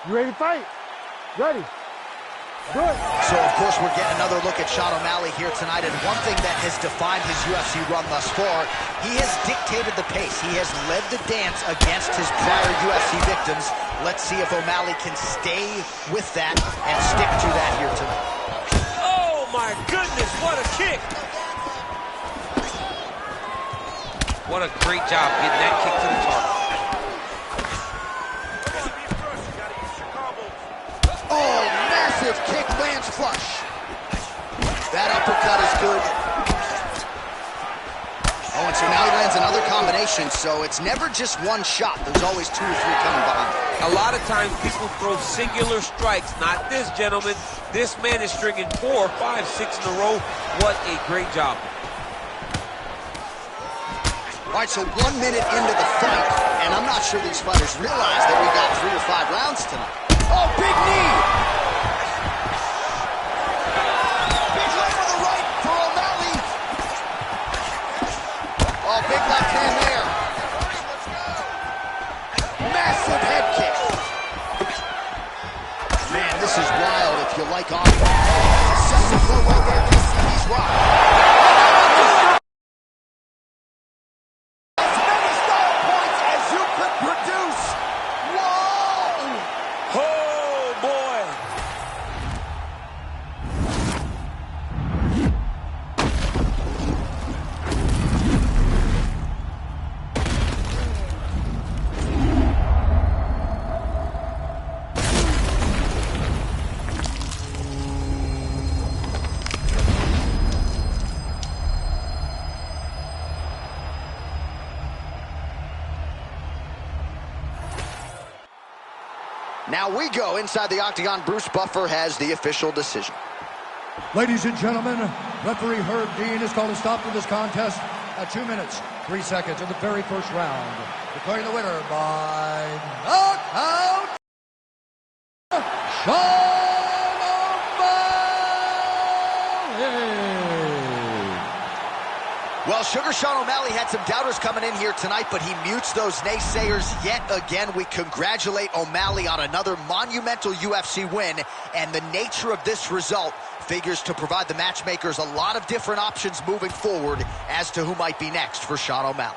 You ready to fight? Ready. Good. So, of course, we're getting another look at Sean O'Malley here tonight, and one thing that has defined his UFC run thus far, he has dictated the pace. He has led the dance against his prior UFC victims. Let's see if O'Malley can stay with that and stick to that here tonight. Oh, my goodness, what a kick! What a great job getting that kick to the target. Oh, massive kick lands flush. That uppercut is good. Oh, and so now he lands another combination, so it's never just one shot. There's always 2 or 3 coming behind. A lot of times people throw singular strikes. Not this gentleman. This man is stringing 4, 5, 6 in a row. What a great job. All right, so 1 minute into the fight, and I'm not sure these fighters realize that we got 3 or 5 rounds tonight. Oh, big knee! Big left for the right for O'Malley. Oh, big left hand there. Massive head kick. Man, this is wild if you like offense. Sets the flow right there. He's rocked. Now we go inside the octagon. Bruce Buffer has the official decision. Ladies and gentlemen, referee Herb Dean has called a stop to this contest at 2 minutes, 3 seconds of the very first round, declaring the winner by knockout, Sean O'Malley. Well, Sugar Sean O'Malley had some doubters coming in here tonight, but he mutes those naysayers yet again. We congratulate O'Malley on another monumental UFC win, and the nature of this result figures to provide the matchmakers a lot of different options moving forward as to who might be next for Sean O'Malley.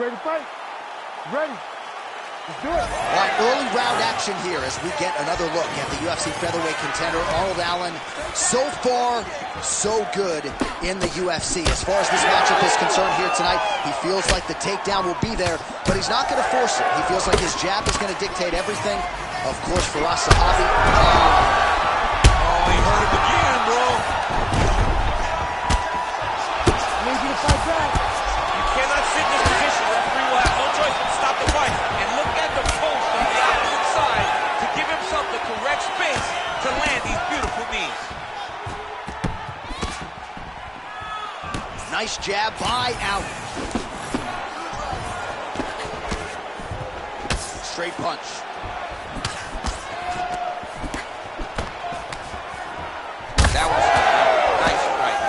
ready to fight? Ready. Let's do it. All right, early round action here as we get another look at the UFC featherweight contender, Arnold Allen. So far, so good in the UFC. As far as this matchup is concerned here tonight, he feels like the takedown will be there, but he's not going to force it. He feels like his jab is going to dictate everything. Of course, for us, Sahabi. Oh, he hurt him again, bro. I need you to fight back. You cannot sit in this position. Referee will have no choice but to stop the fight. And look at the post on the opposite side to give himself the correct space to land these beautiful knees. Nice jab by Allen. Straight punch. That was nice strike.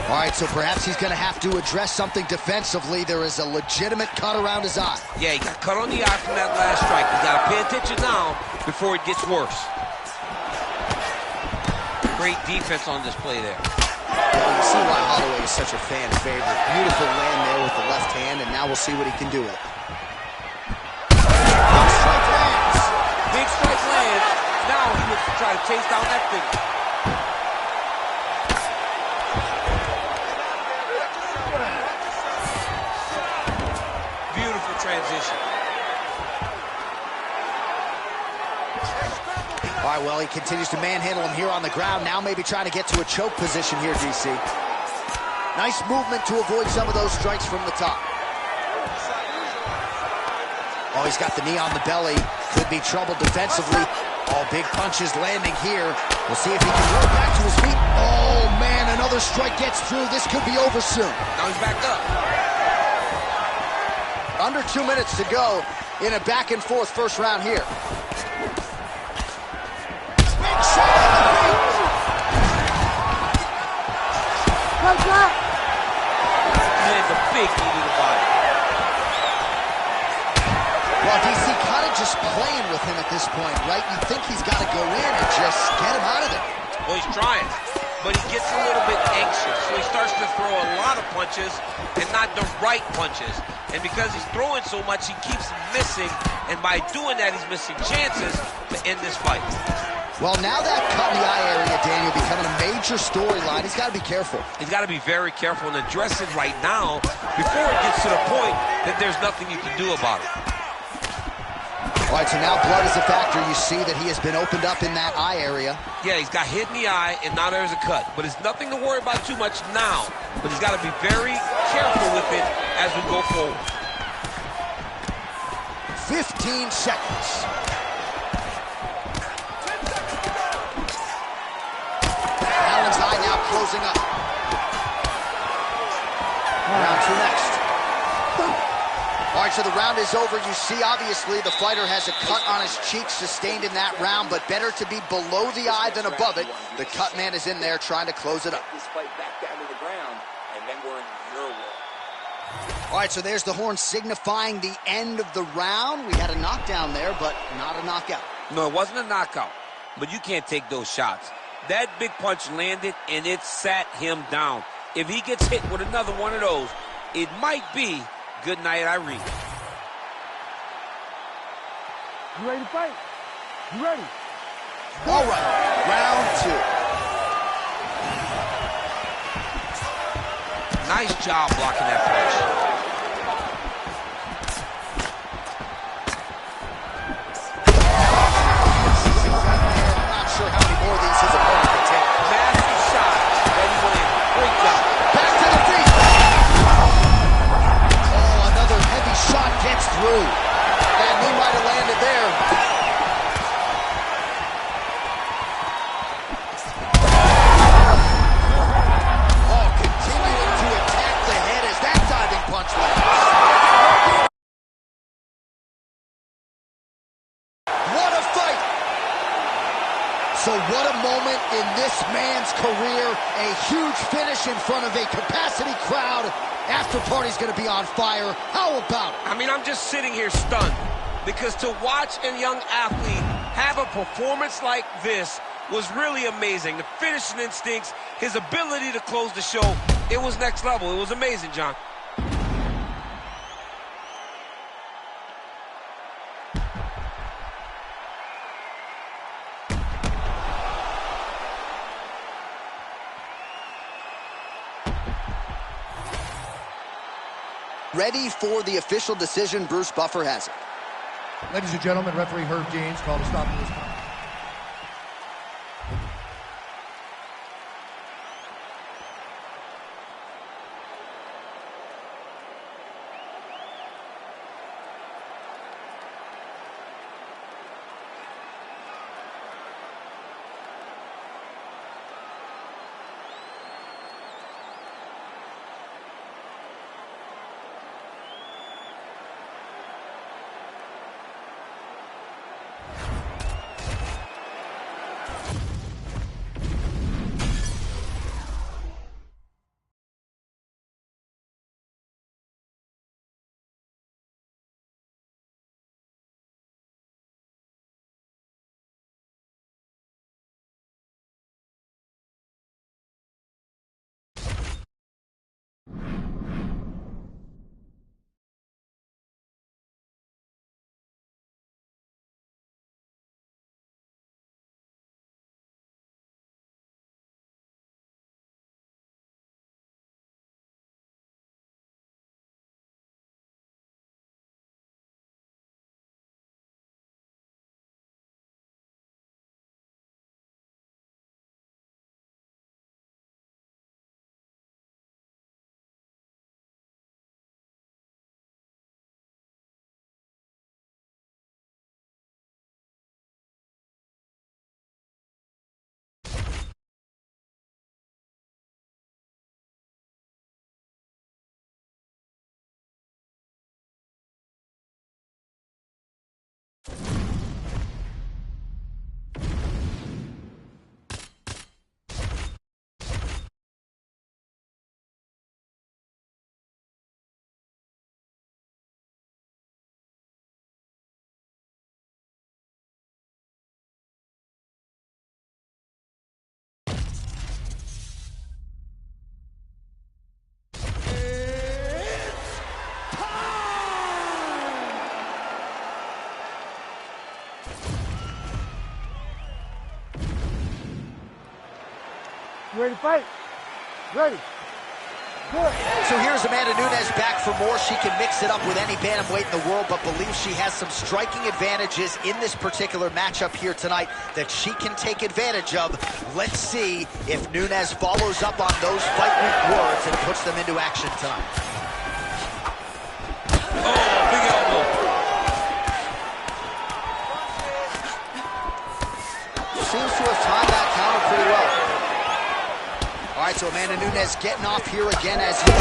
All right, so perhaps he's going to have to address something defensively. There is a legitimate cut around his eye. Yeah, he got cut on the eye from that last strike. He's got to pay attention now before it gets worse. Great defense on display there. Well, you see why Holloway is such a fan favorite. Beautiful land there with the left hand, and now we'll see what he can do with it. Big strike lands. Big strike lands. Now he looks to try to chase down that finish. Beautiful transition. All right, well, he continues to manhandle him here on the ground. Now maybe trying to get to a choke position here, DC. Nice movement to avoid some of those strikes from the top. Oh, he's got the knee on the belly. Could be trouble defensively. Oh, big punches landing here. We'll see if he can roll back to his feet. Oh, man, another strike gets through. This could be over soon. Now he's back up. Under 2 minutes to go in a back-and-forth first round here. Big shot on the feet. Fight back. Lands a big knee to the body. Well, DC kind of just playing with him at this point, right? You think he's got to go in and just get him out of there. Well, he's trying, but he gets a little bit anxious, so he starts to throw a lot of punches and not the right punches. And because he's throwing so much, he keeps missing, and by doing that, he's missing chances to end this fight. Well, now that cut in the eye area, Daniel, becoming a major storyline, he's got to be careful. He's got to be very careful and address it right now before it gets to the point that there's nothing you can do about it. All right, so now blood is a factor. You see that he has been opened up in that eye area. Yeah, he's got hit in the eye, and now there's a cut. But it's nothing to worry about too much now. But he's got to be very careful with it as we go forward. 15 seconds. Allen's eye now closing up. Round two next. All right, so the round is over. You see, obviously, the fighter has a cut on his cheek sustained in that round, but better to be below the eye than above it. The cut man is in there trying to close it up. This fight back down to the ground, and then we're in your world. All right, so there's the horn signifying the end of the round. We had a knockdown there, but not a knockout. No, it wasn't a knockout, but you can't take those shots. That big punch landed, and it sat him down. If he gets hit with another one of those, it might be good night, Irene. You ready to fight? You ready? All right, round two. Nice job blocking that punch. I'm not sure how many more of these his opponent can take. Massive shot that he landed. Great job. Back to the feet. Oh, another heavy shot gets through. And he might have landed there. Oh, continuing to attack the head as that diving punch lands. What a fight! So what a moment in this man's career. A huge finish in front of a capacity crowd. After party's gonna be on fire. How about it? I mean, I'm just sitting here stunned because to watch a young athlete have a performance like this was really amazing. The finishing instincts, his ability to close the show, it was next level. It was amazing, John. Ready for the official decision. Bruce Buffer has it. Ladies and gentlemen, referee Herb Dean's called a stop to this contest. You ready to fight? Ready. Good. So here's Amanda Nunes back for more. She can mix it up with any bantamweight in the world, but believes she has some striking advantages in this particular matchup here tonight that she can take advantage of. Let's see if Nunes follows up on those fight week words and puts them into action tonight. Oh, big elbow. Seems to have timed that counter pretty well. All right, so Amanda Nunes getting off here again as he...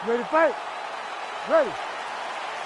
Ready to fight? Ready.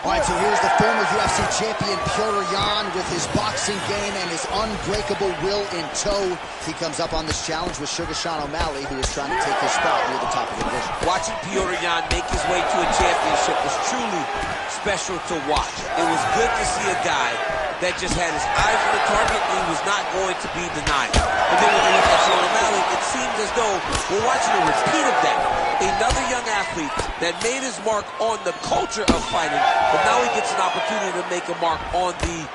All right, so here's the former UFC champion, Petr Yan, with his boxing game and his unbreakable will in tow. He comes up on this challenge with Sugar Sean O'Malley, who is trying to take his spot near the top of the division. Watching Petr Yan make his way to a championship was truly special to watch. It was good to see a guy that just had his eyes on the target and he was not going to be denied. And then when you look at Sean O'Malley, it seems as though we're watching a repeat of that. Another young athlete that made his mark on the culture of fighting, but now he gets an opportunity to make a mark on the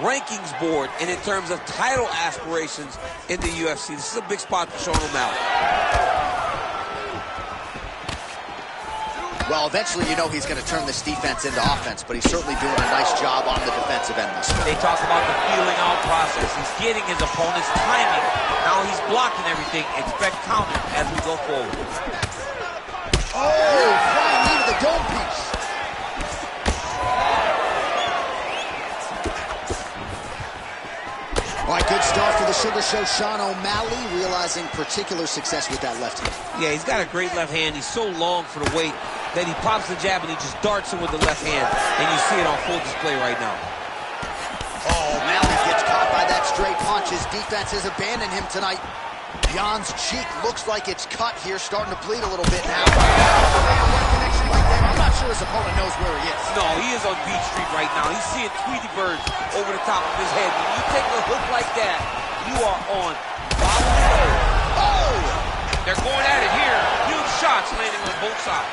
rankings board and in terms of title aspirations in the UFC. This is a big spot for Sean O'Malley. Well, eventually you know he's going to turn this defense into offense, but he's certainly doing a nice job on the defensive end. They talk about the feeling out process. He's getting his opponent's timing. Now he's blocking everything. Expect counter as we go forward. Oh, flying knee to the dome piece. All right, good start for the Sugar Show. Sean O'Malley realizing particular success with that left hand. Yeah, he's got a great left hand. He's so long for the weight that he pops the jab and he just darts it with the left hand. And you see it on full display right now. Oh, O'Malley gets caught by that straight punch. His defense has abandoned him tonight. Jan's cheek looks like it's cut here, starting to bleed a little bit now. What a connection like that. I'm not sure his opponent knows where he is. No, he is on Beach Street right now. He's seeing Tweety birds over the top of his head. When you take a hook like that, you are on bottom road. Oh! They're going at it here. Huge shots landing on both sides.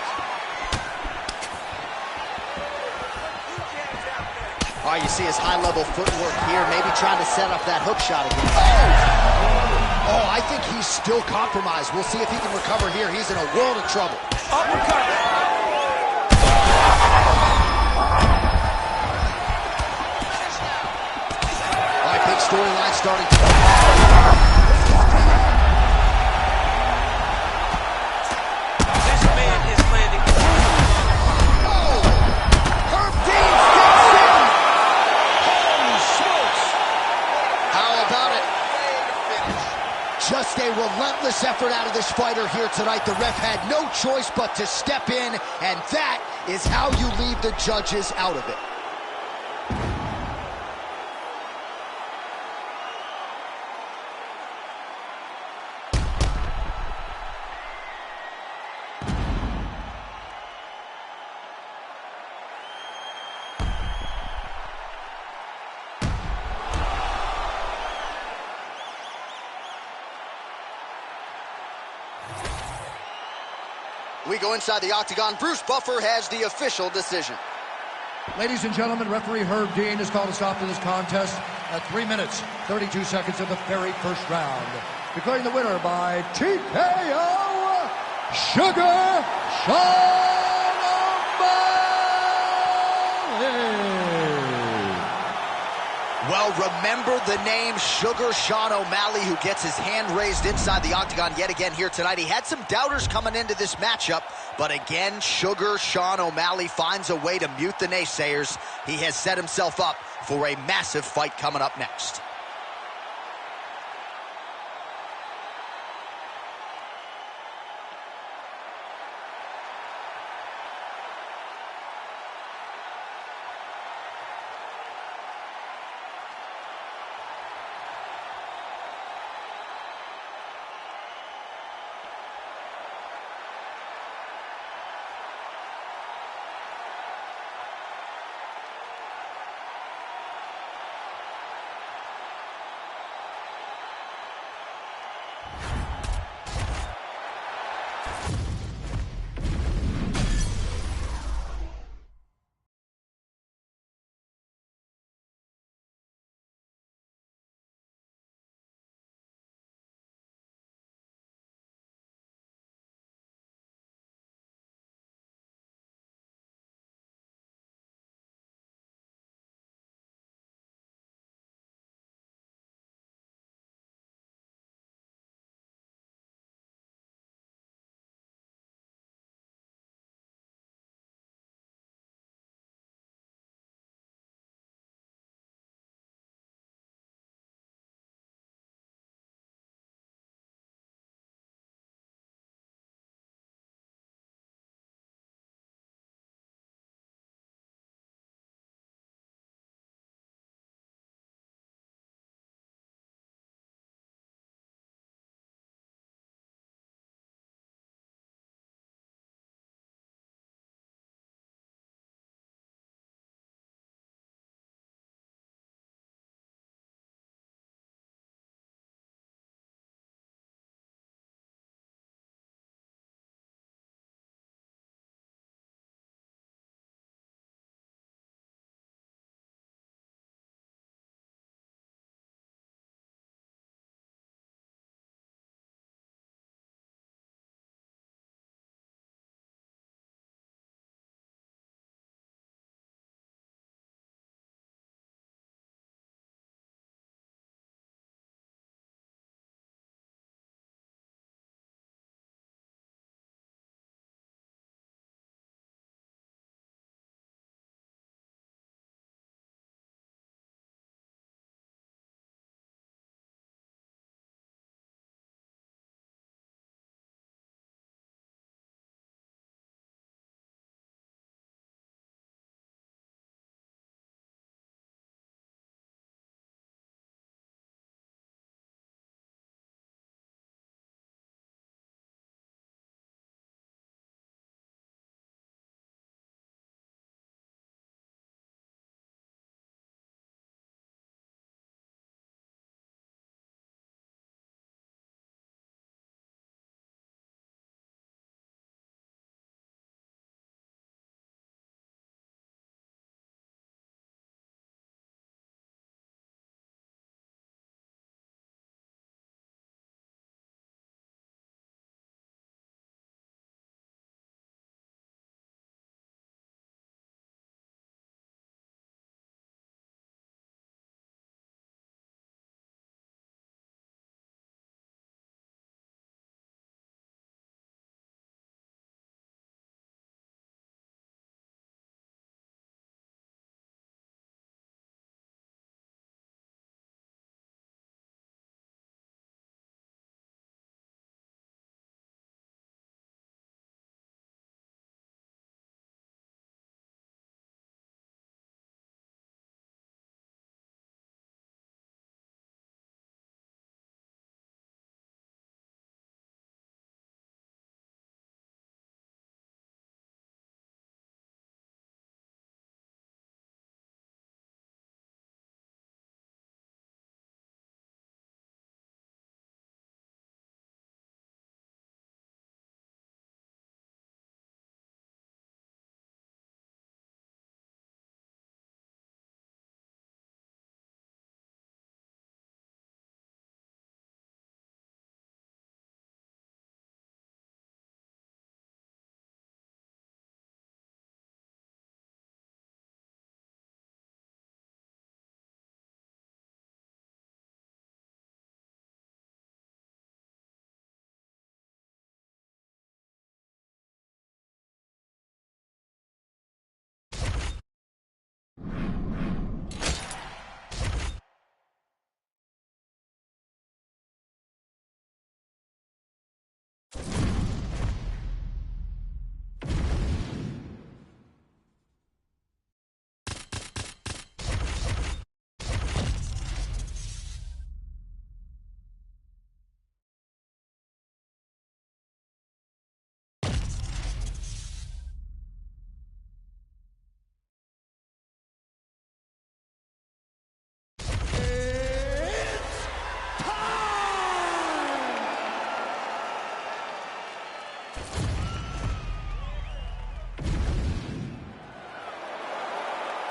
All right, you see his high-level footwork here, maybe trying to set up that hook shot again. Oh, I think he's still compromised. We'll see if he can recover here. He's in a world of trouble. Uppercut. All right, big storyline starting to... This man is landing. Oh! Herb Dean steps in! Holy smokes! How about it? Just a relentless effort out of this fighter here tonight. The ref had no choice but to step in, and that is how you leave the judges out of it. We go inside the octagon. Bruce Buffer has the official decision. Ladies and gentlemen, referee Herb Dean has called a stop to this contest at 3 minutes, 32 seconds of the very first round. Declaring the winner by TKO, Sugar Sean O'Malley. Well, remember the name Sugar Sean O'Malley, who gets his hand raised inside the octagon yet again here tonight. He had some doubters coming into this matchup, but again, Sugar Sean O'Malley finds a way to mute the naysayers. He has set himself up for a massive fight coming up next.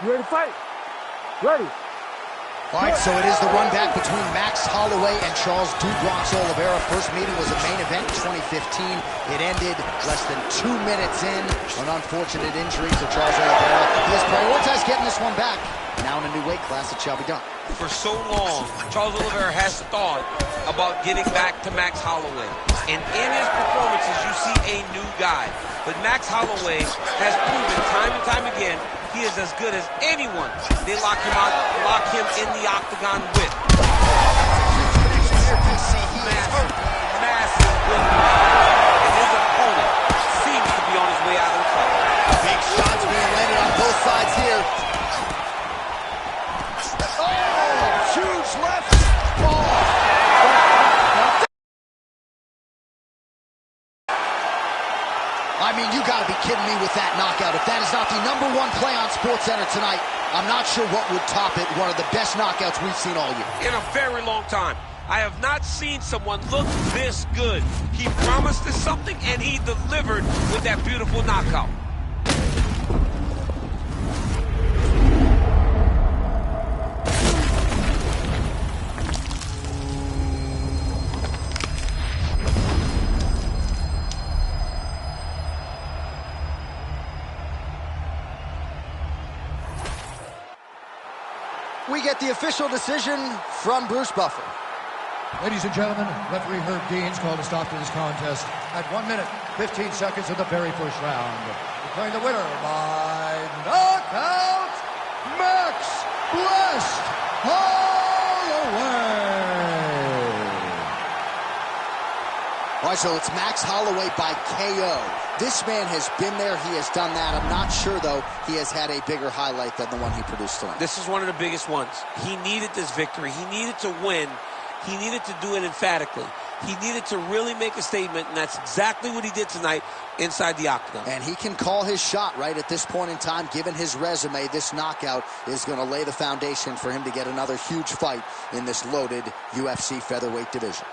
You ready to fight? Ready. All right, so it is the run back between Max Holloway and Charles "Bronx" Oliveira. First meeting was a main event in 2015. It ended less than 2 minutes in. An unfortunate injury for Charles Oliveira. He has prioritized getting this one back. Now in a new weight class, it shall be done. For so long, Charles Oliveira has thought about getting back to Max Holloway. And in his performances, you see a new guy. But Max Holloway has proven time and time again he is as good as anyone they lock him in the octagon with. Massive good. And his opponent seems to be on his way out of the fight. Big shots being landed on both sides here. Oh, huge left. I mean, you gotta be kidding me with that knockout. If that is not the #1 play on SportsCenter tonight, I'm not sure what would top it. One of the best knockouts we've seen all year. In a very long time. I have not seen someone look this good. He promised us something, and he delivered with that beautiful knockout. We get the official decision from Bruce Buffer. Ladies and gentlemen, referee Herb Dean's called a stop to this contest at 1 minute, 15 seconds of the very first round. Declaring the winner by knockout, Max Blessed Holloway. All right, so it's Max Holloway by KO. This man has been there. He has done that. I'm not sure, though, he has had a bigger highlight than the one he produced tonight. This is one of the biggest ones. He needed this victory. He needed to win. He needed to do it emphatically. He needed to really make a statement, and that's exactly what he did tonight inside the octagon. And he can call his shot right at this point in time. Given his resume, this knockout is going to lay the foundation for him to get another huge fight in this loaded UFC featherweight division.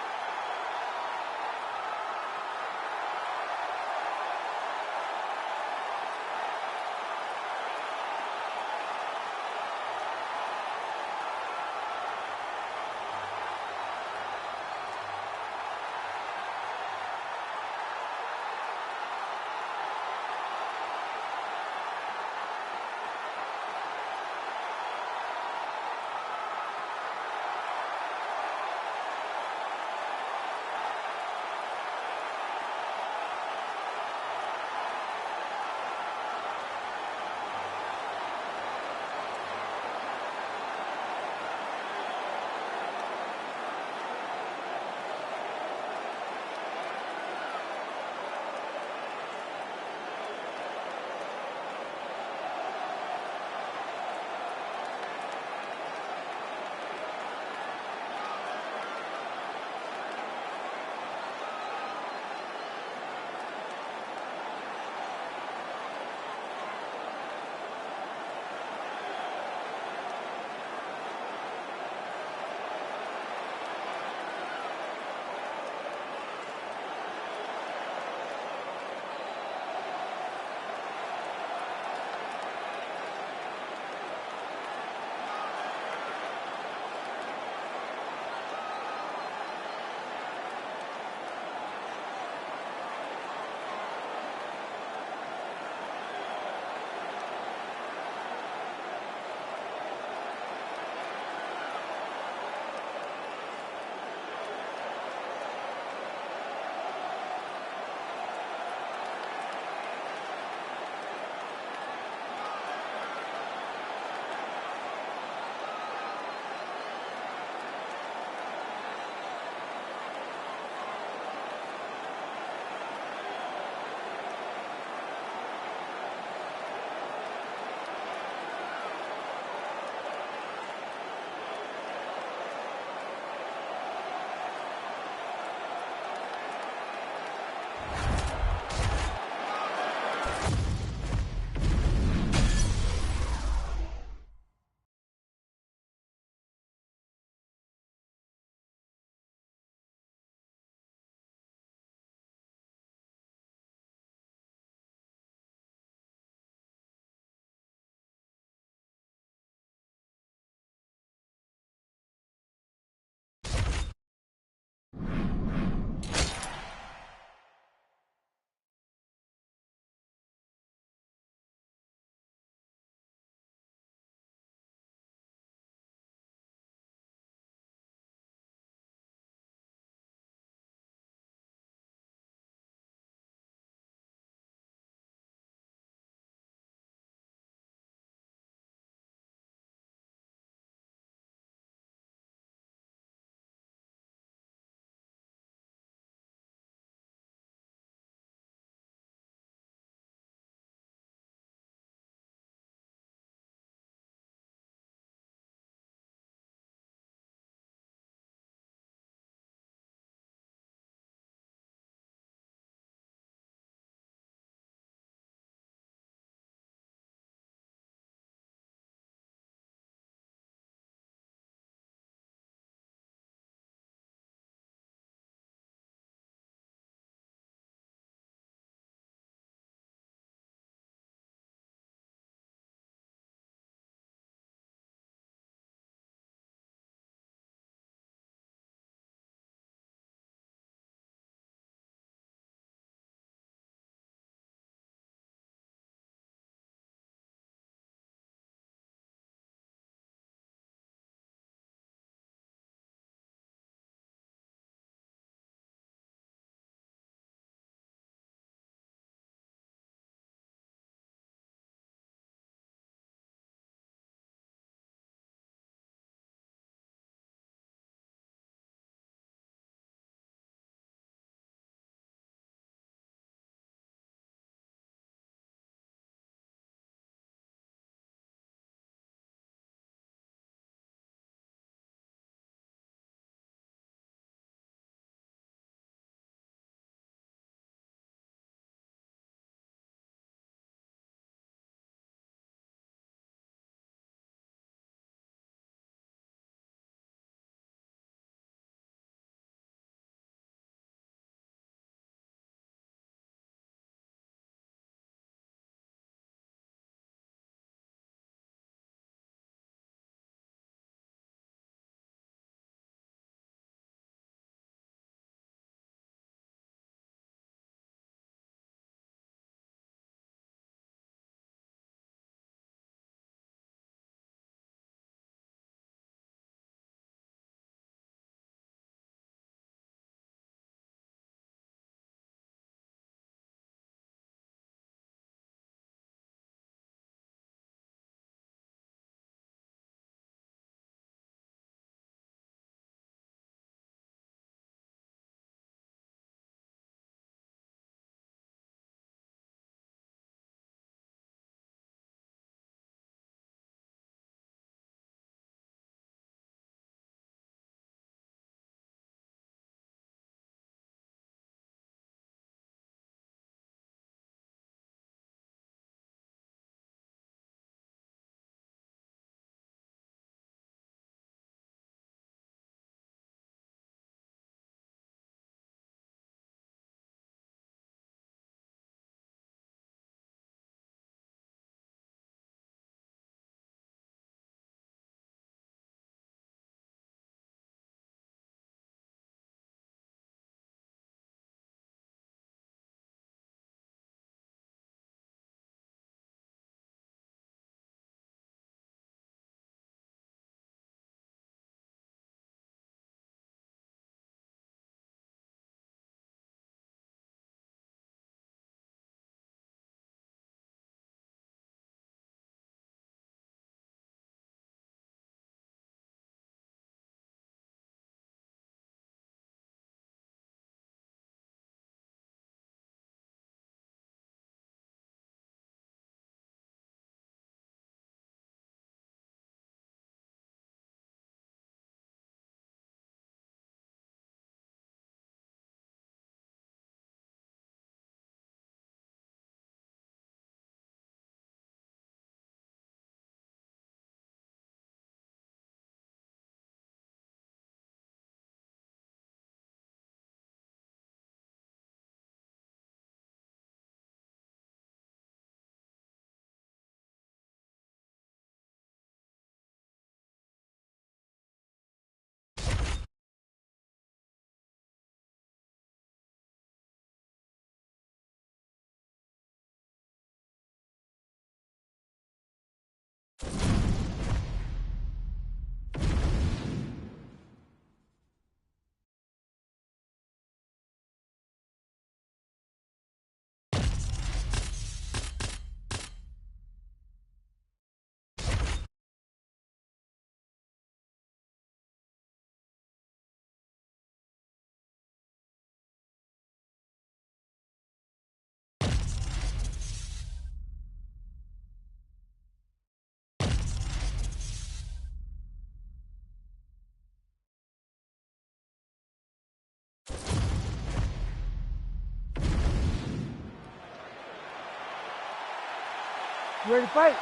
ready to fight?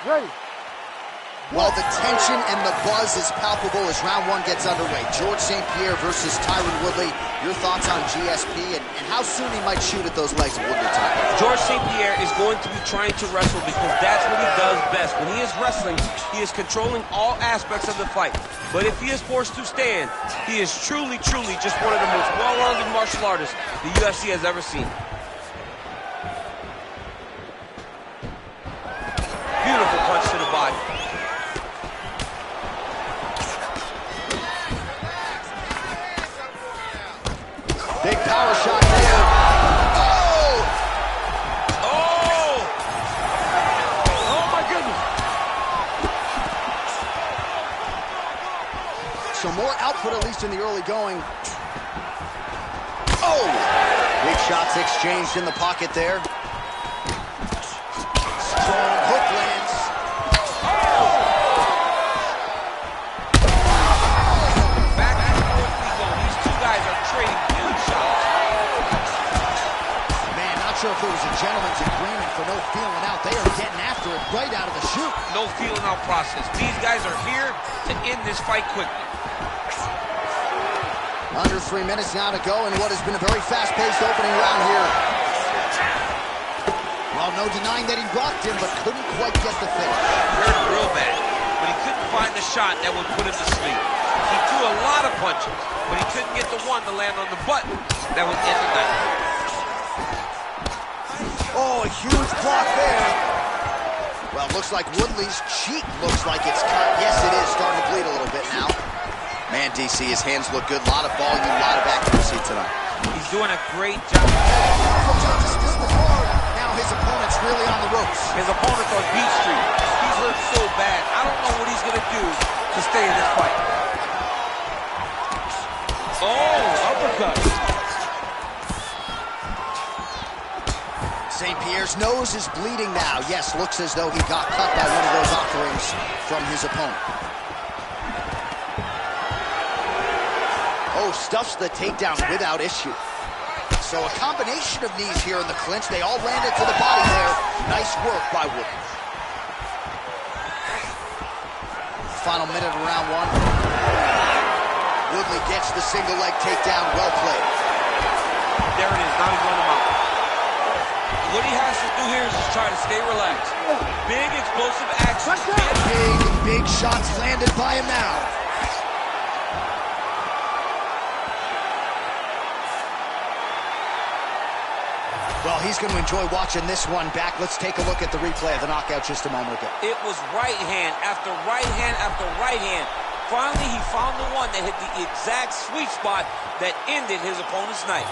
Ready. Well, the tension and the buzz is palpable as round one gets underway. George St. Pierre versus Tyron Woodley. Your thoughts on GSP and how soon he might shoot at those legs of Woodley tonight? George St. Pierre is going to be trying to wrestle because that's what he does best. When he is wrestling, he is controlling all aspects of the fight. But if he is forced to stand, he is truly, truly just one of the most well-rounded martial artists the UFC has ever seen. Beautiful punch to the body. Big power shot there. Oh! Oh! Oh my goodness. So more output, at least in the early going. Oh! Big shots exchanged in the pocket there. Strong hook lands. Back and forth we go. These two guys are trading huge shots. Man, not sure if it was a gentleman's agreement for no feeling out. They are getting after it right out of the chute. No feeling out process. These guys are here to end this fight quickly. Under 3 minutes now to go in what has been a very fast-paced opening round here. Well, no denying that he rocked him, but couldn't quite get the finish. Hurt real bad, but he couldn't find the shot that would put him to sleep. He threw a lot of punches, but he couldn't get the one to land on the button that would end the night. Oh, a huge block there. Well, looks like Woodley's cheek looks like it's cut. Yes, it is starting to bleed a little bit now. Man, DC, his hands look good. A lot of volume, a lot of accuracy tonight. He's doing a great job. Now his opponent's really on the ropes. His opponent's on beat street. He's hurt so bad. I don't know what he's going to do to stay in this fight. Oh, uppercut. St. Pierre's nose is bleeding now. Yes, looks as though he got cut by one of those offerings from his opponent. Oh, stuffs the takedown without issue. So a combination of knees here in the clinch. They all landed to the body there. Nice work by Woodley. Final minute of round one. Woodley gets the single leg takedown. Well played. There it is. Now he's on him out. What he has to do here is just try to stay relaxed. Big, explosive action. Big shots landed by him now. Well, he's going to enjoy watching this one back. Let's take a look at the replay of the knockout just a moment ago. It was right hand after right hand after right hand. Finally, he found the one that hit the exact sweet spot that ended his opponent's night.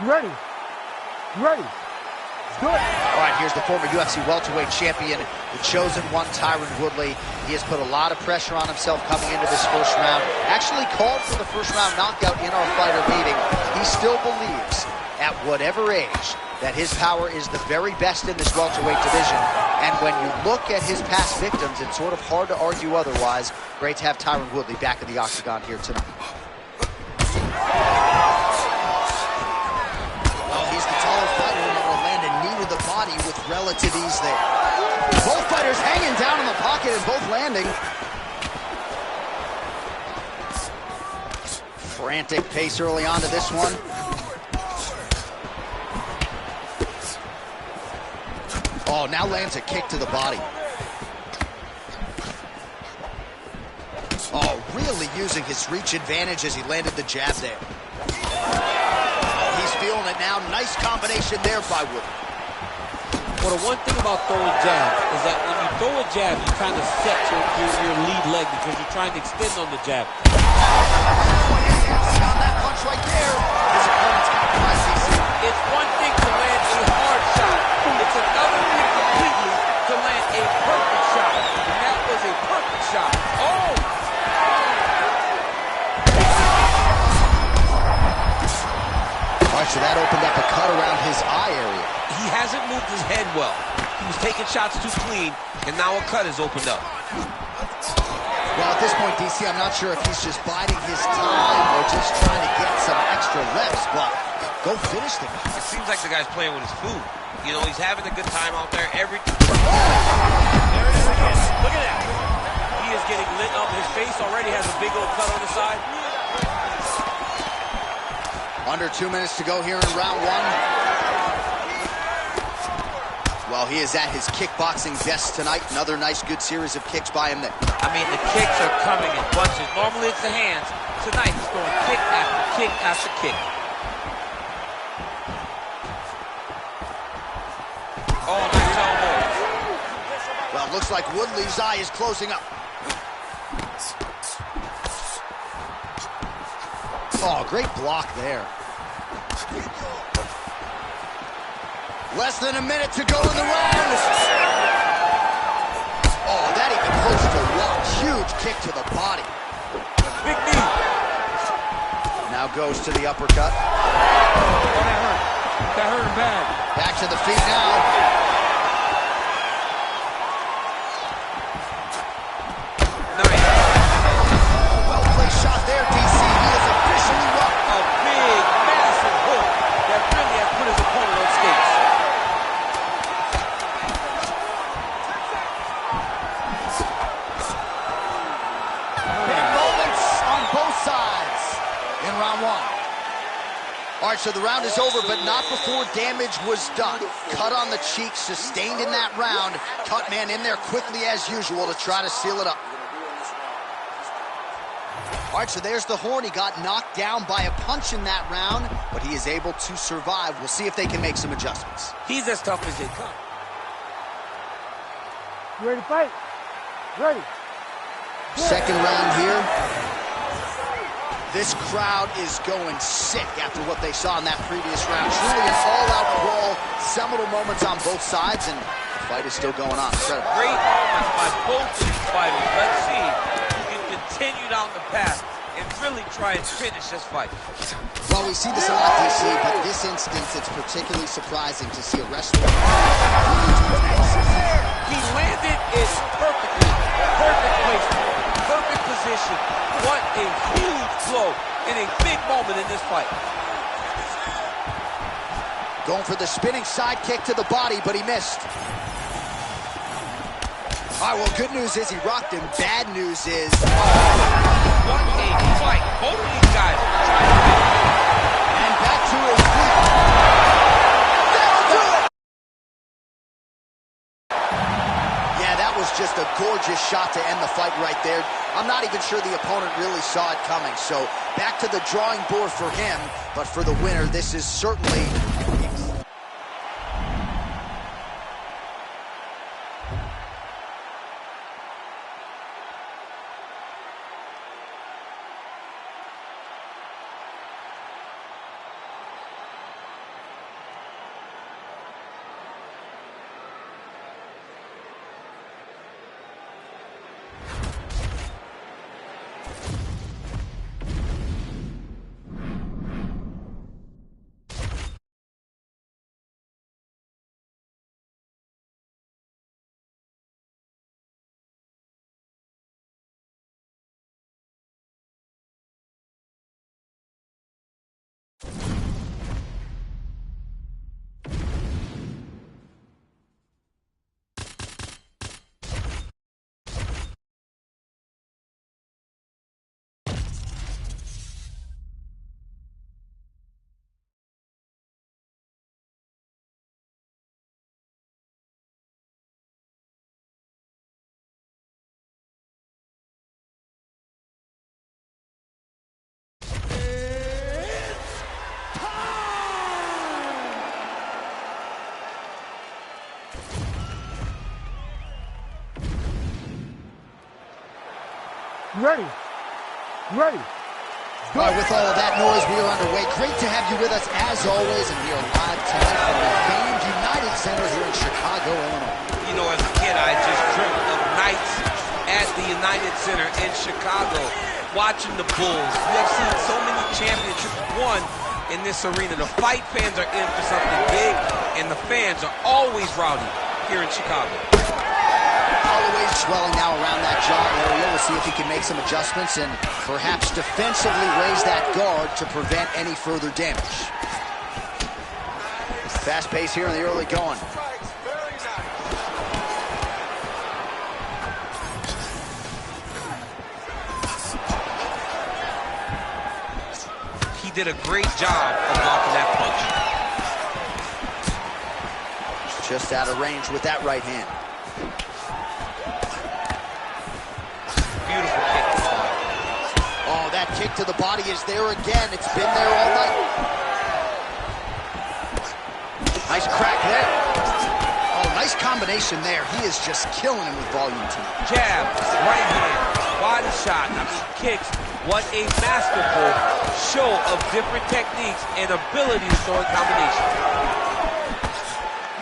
Ready. Ready. Do it. All right, here's the former UFC welterweight champion, the chosen one, Tyron Woodley. He has put a lot of pressure on himself coming into this first round. Actually called for the first round knockout in our fighter meeting. He still believes, at whatever age, that his power is the very best in this welterweight division. And when you look at his past victims, it's sort of hard to argue otherwise. Great to have Tyron Woodley back in the octagon here tonight. Well, he's the taller fighter and will land a knee to the body with relative ease there. Both fighters hanging down in the pocket and both landing. Frantic pace early on to this one. Oh, now lands a kick to the body. Oh, really using his reach advantage as he landed the jab there. Oh, he's feeling it now. Nice combination there by Woodley. Well, the one thing about throwing jabs is that when you throw a jab, you kind of set your lead leg because you're trying to extend on the jab. On that punch right there, his opponent's compromised. It's one thing to land a hard shot. It's another thing completely to land a perfect shot. And that was a perfect shot. Oh! All right, so that opened up a cut around his eye area. He hasn't moved his head well. He was taking shots too clean, and now a cut has opened up. Well, at this point, DC, I'm not sure if he's just biding his time or just trying to get some extra lefts, but go finish the guy. It seems like the guy's playing with his food. You know, he's having a good time out there. There it is again. Look at that. He is getting lit up. His face already has a big old cut on the side. Under 2 minutes to go here in round one. Well, he is at his kickboxing best tonight. Another nice, good series of kicks by him there. I mean, the kicks are coming in bunches. Normally it's the hands. Tonight he's throwing kick after kick after kick. Oh, nice elbow. Well, it looks like Woodley's eye is closing up. Oh, great block there. Less than a minute to go in the round. Oh, that even close to one. Huge kick to the body. Big knee. Now goes to the uppercut. Oh, that hurt. That hurt him bad. Back to the feet now. Shot there, DC. He is officially up. A big, massive hook that really has put his opponent on skates. Big moments on both sides in round one. All right, so the round is over, but not before damage was done. Cut on the cheek, sustained in that round. Cut man in there quickly as usual to try to seal it up. All right, so there's the horn. He got knocked down by a punch in that round, but he is able to survive. We'll see if they can make some adjustments. He's as tough as they come. You ready to fight? Ready. Second round here. This crowd is going sick after what they saw in that previous round. Truly an all-out brawl, seminal moments on both sides, and the fight is still going on. Incredible. Great moments by both of these fighters. Let's see who can continue down the path and really try and finish this fight. Well, we see this a lot, DC, but this instance, it's particularly surprising to see a wrestler. He landed it perfectly. Perfect placement. Perfect position. What a huge blow in a big moment in this fight. Going for the spinning side kick to the body, but he missed. All right, well, good news is he rocked him. Bad news is... What a fight. Both of these guys are trying to win. And back to his feet. That'll do it! Yeah, that was just a gorgeous shot to end the fight right there. I'm not even sure the opponent really saw it coming. So back to the drawing board for him. But for the winner, this is certainly... Ready. Ready. All right, with all of that noise, we are underway. Great to have you with us, as always, and we are live tonight from the famed United Center here in Chicago, Illinois. You know, as a kid, I just dreamt of nights at the United Center in Chicago, watching the Bulls. We have seen so many championships won in this arena. The fight fans are in for something big, and the fans are always rowdy here in Chicago. Holloway's swelling now around that jaw area. We'll see if he can make some adjustments and perhaps defensively raise that guard to prevent any further damage. Fast pace here in the early going. He did a great job of blocking that punch. Just out of range with that right hand. Beautiful kick to the body. Oh, that kick to the body is there again. It's been there all night. Nice crack there. Oh, nice combination there. He is just killing him with volume tonight. Jab, right hand, body shot. I mean, kicks. What a masterful show of different techniques and ability to throw in combination.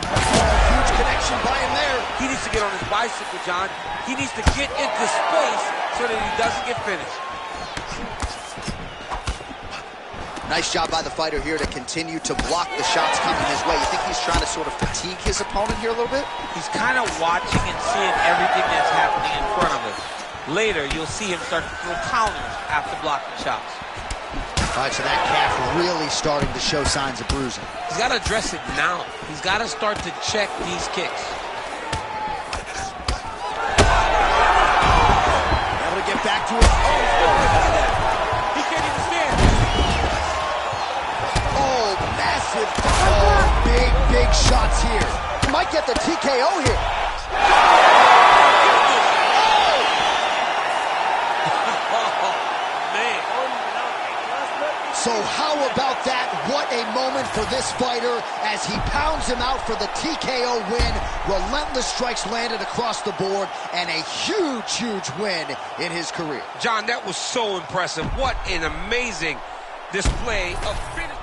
Huge connection by him there. He needs to get on his bicycle, John. He needs to get into space so that he doesn't get finished. Nice job by the fighter here to continue to block the shots coming his way. You think he's trying to sort of fatigue his opponent here a little bit? He's kind of watching and seeing everything that's happening in front of him. Later, you'll see him start to throw counters after blocking shots. All right, so that calf really starting to show signs of bruising. He's got to address it now. He's got to start to check these kicks. Able to get back to it. Oh, look at that. He can't even stand. Oh, massive. Oh, big shots here. He might get the TKO here. So how about that? What a moment for this fighter as he pounds him out for the TKO win. Relentless strikes landed across the board and a huge win in his career. John, that was so impressive. What an amazing display of fitness.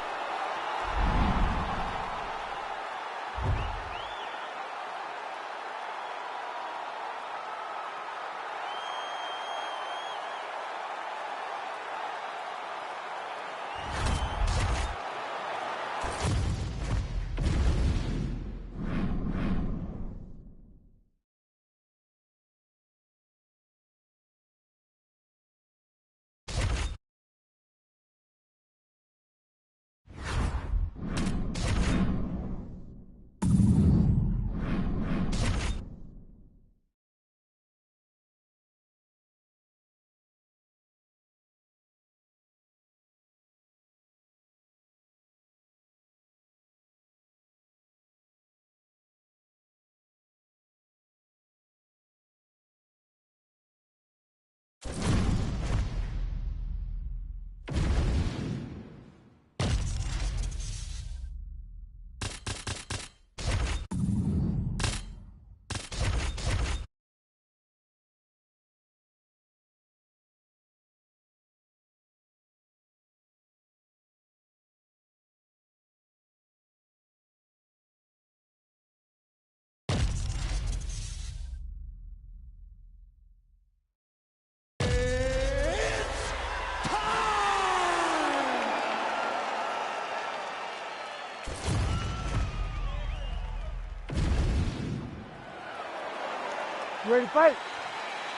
Ready to fight?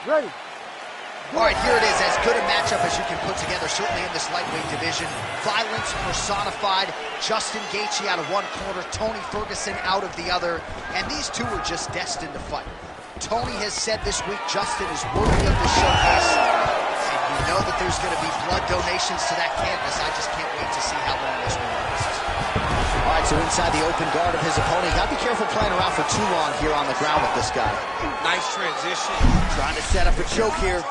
Ready. All right, here it is, as good a matchup as you can put together, certainly in this lightweight division. Violence personified. Justin Gaethje out of one corner, Tony Ferguson out of the other, and these two are just destined to fight. Tony has said this week Justin is worthy of the showcase, and you know that there's going to be blood donations to that canvas. I just can't wait to see how long this one lasts. All right, so inside the open guard of his opponent. Got to be careful playing around for too long here on the ground with this guy. Nice transition. Trying to set up a choke here.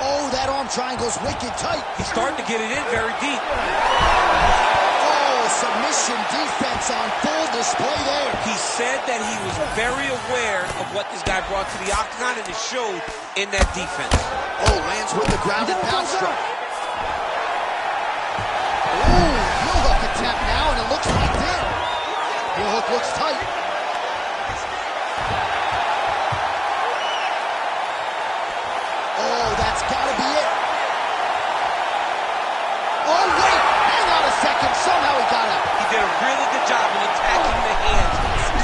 Oh, that arm triangle's wicked tight. He's starting to get it in very deep. Oh, submission. submission defense on full display there. He said that he was very aware of what this guy brought to the octagon, and it showed in that defense. Oh, lands with the ground and pound strike. Ooh, heel hook attempt now, and it looks locked in. Heel hook looks tight. Oh, that's gotta be it. Oh, wait, hang on a second. Somehow he got out. He did a really good job of attacking the hands,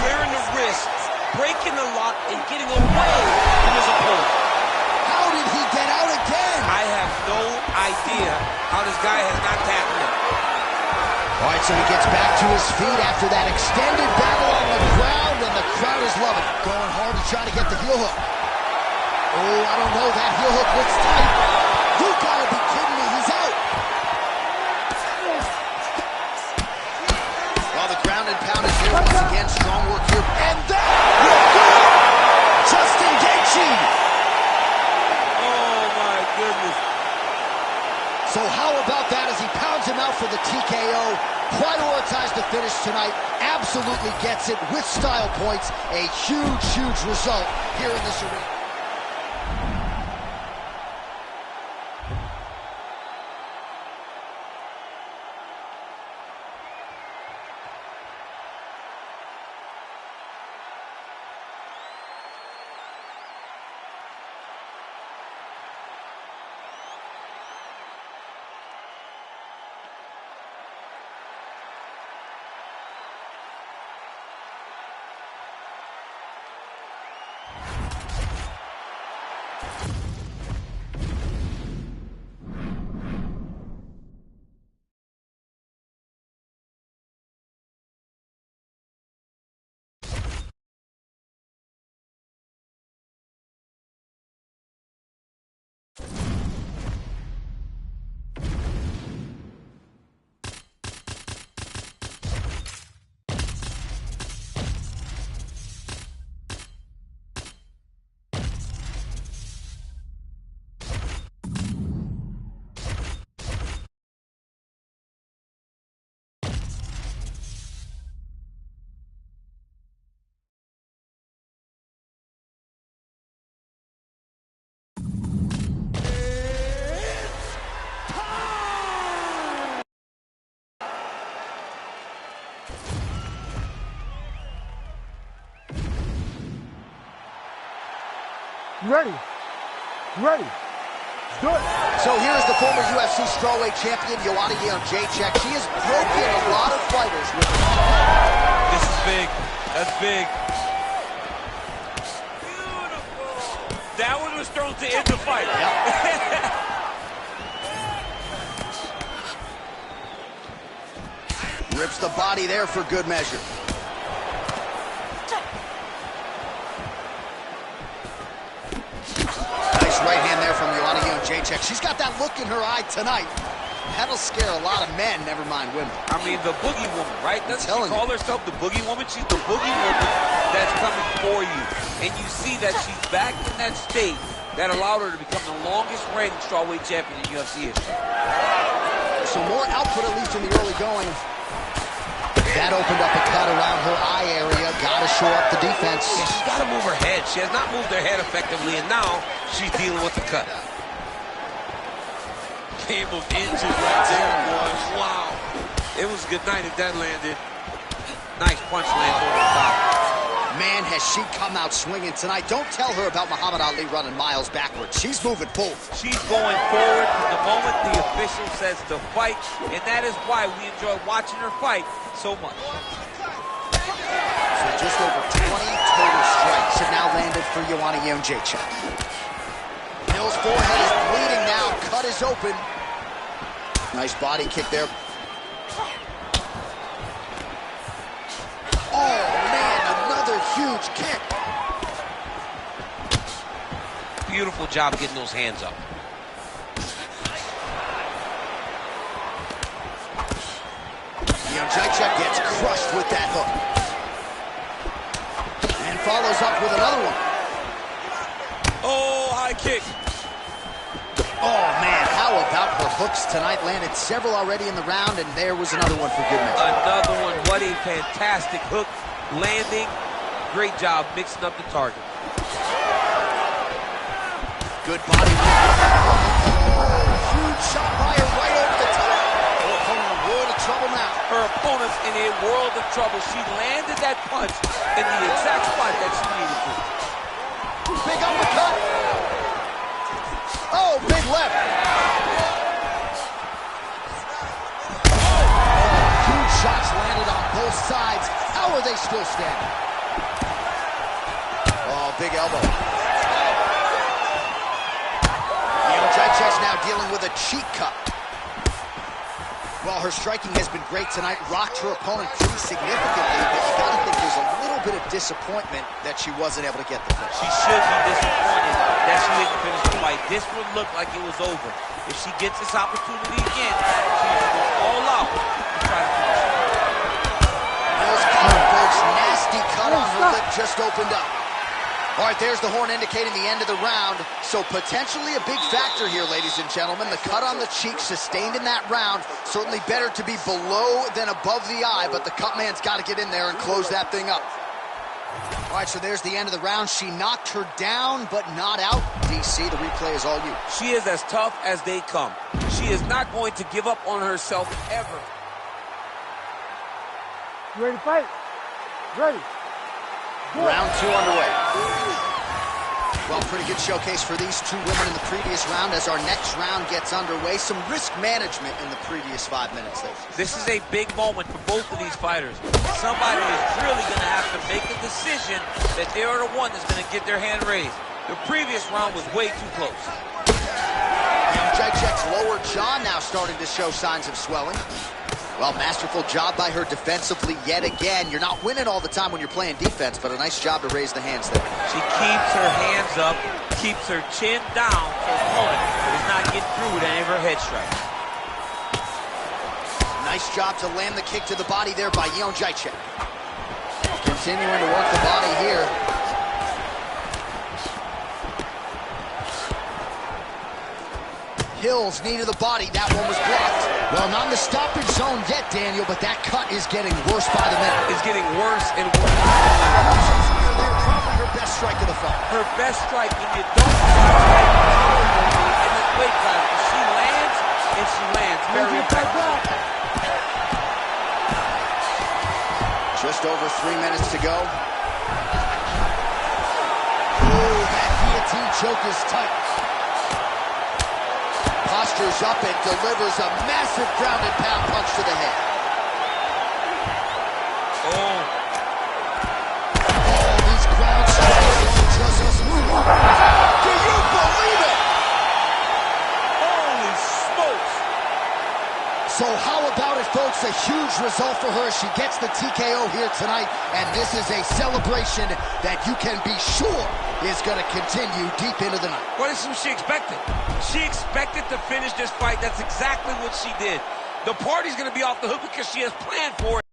clearing the wrist, breaking the lock, and getting away from his opponent. How did he get out again? I have no idea how this guy has not tackled him. All right, so he gets back to his feet after that extended battle on the ground, and the crowd is loving it. Going hard to try to get the heel hook. Oh, I don't know. That heel hook looks tight. You gotta be kidding me. He's out. Well, the ground and pound is here once again. Strong work here. And that will do it! Justin Gaethje. Oh, my goodness. So how about that as he pounds him out for the TKO? Prioritized the finish tonight. Absolutely gets it with style points. A huge, huge result here in this arena. You ready? You ready? Do it. So here's the former UFC strawweight champion, Joanna Jędrzejczyk. She has broken a lot of fighters with her. This is big. That's big. Beautiful. That one was thrown to end the fight. Rips the body there for good measure. Nice right hand there from Joanna Jędrzejczyk. She's got that look in her eye tonight. That'll scare a lot of men, never mind women. I mean, the boogie woman, right? Doesn't she call herself the boogie woman? She's the boogie woman that's coming for you. And you see that she's back in that state that allowed her to become the longest reigning strawweight champion in UFC history. So more output, at least in the early going. That opened up a cut around her eye area. Gotta shore up the defense. Yeah, she's gotta move her head. She has not moved her head effectively, and now she's dealing with the cut. Game of inches right there, boys. Wow. It was a good night if that landed. Nice punch lands over the top. Man, has she come out swinging tonight. Don't tell her about Muhammad Ali running miles backwards. She's moving forward. She's going forward from the moment the official says to fight, and that is why we enjoy watching her fight so much. So just over 20 total strikes have now landed for Joanna Jędrzejczyk. Hill's forehead is bleeding now. Cut is open. Nice body kick there. Oh, man, another huge kick. Beautiful job getting those hands up. Jędrzejczyk gets crushed with that hook. And follows up with another one. Oh, high kick. Oh, man, how about her hooks tonight? Landed several already in the round, and there was another one for good measure. Another one. What a fantastic hook landing. Great job mixing up the target. Good body. Huge shot by her right over the top. Her opponent in a world of trouble now. Her opponent's in a world of trouble. She landed that punch in the exact spot that she needed to. Big uppercut. Oh, big left. Huge shots landed on both sides. How are they still standing? Oh, big elbow. Jacek's now dealing with a cheek cut. Well, her striking has been great tonight, rocked her opponent pretty significantly, but you gotta think there's a little bit of disappointment that she wasn't able to get the finish. She should be disappointed that she didn't finish the fight. This would look like it was over. If she gets this opportunity again, she's going to go all out to try to finish it. Those folks, nasty cut on her lip just opened up. All right, there's the horn indicating the end of the round. So potentially a big factor here, ladies and gentlemen. The cut on the cheek sustained in that round. Certainly better to be below than above the eye, but the cut man's got to get in there and close that thing up. All right, so there's the end of the round. She knocked her down, but not out. DC, the replay is all you. She is as tough as they come. She is not going to give up on herself ever. You ready to fight? Ready. Round 2 underway. Well, pretty good showcase for these two women in the previous round. As our next round gets underway, some risk management in the previous 5 minutes. This is a big moment for both of these fighters. Somebody is really going to have to make a decision that they are the one that's going to get their hand raised. The previous round was way too close. Jacek's lower jaw now starting to show signs of swelling. Well, masterful job by her defensively yet again. You're not winning all the time when you're playing defense, but a nice job to raise the hands there. She keeps her hands up, keeps her chin down, so her opponent is not getting through with any of her head strikes. Nice job to land the kick to the body there by Jacek. Continuing to work the body here. Hill's knee to the body. That one was blocked. Well, not in the stoppage zone yet, Daniel, but that cut is getting worse by the minute. It's getting worse and worse. Probably her best strike of the fight. Her best strike, and you don't in this weight class. She lands, and she lands very effective. Just over 3 minutes to go. Ooh, that guillotine choke is tight. Postures up and delivers a massive ground and pound punch to the head. Oh, these ground strikes just... Do you believe it? holy smokes. So how about it, folks? A huge result for her. She gets the TKO here tonight, and this is a celebration that you can be sure is going to continue deep into the night. What is she expected? She expected to finish this fight. That's exactly what she did. The party's going to be off the hook because she has planned for it.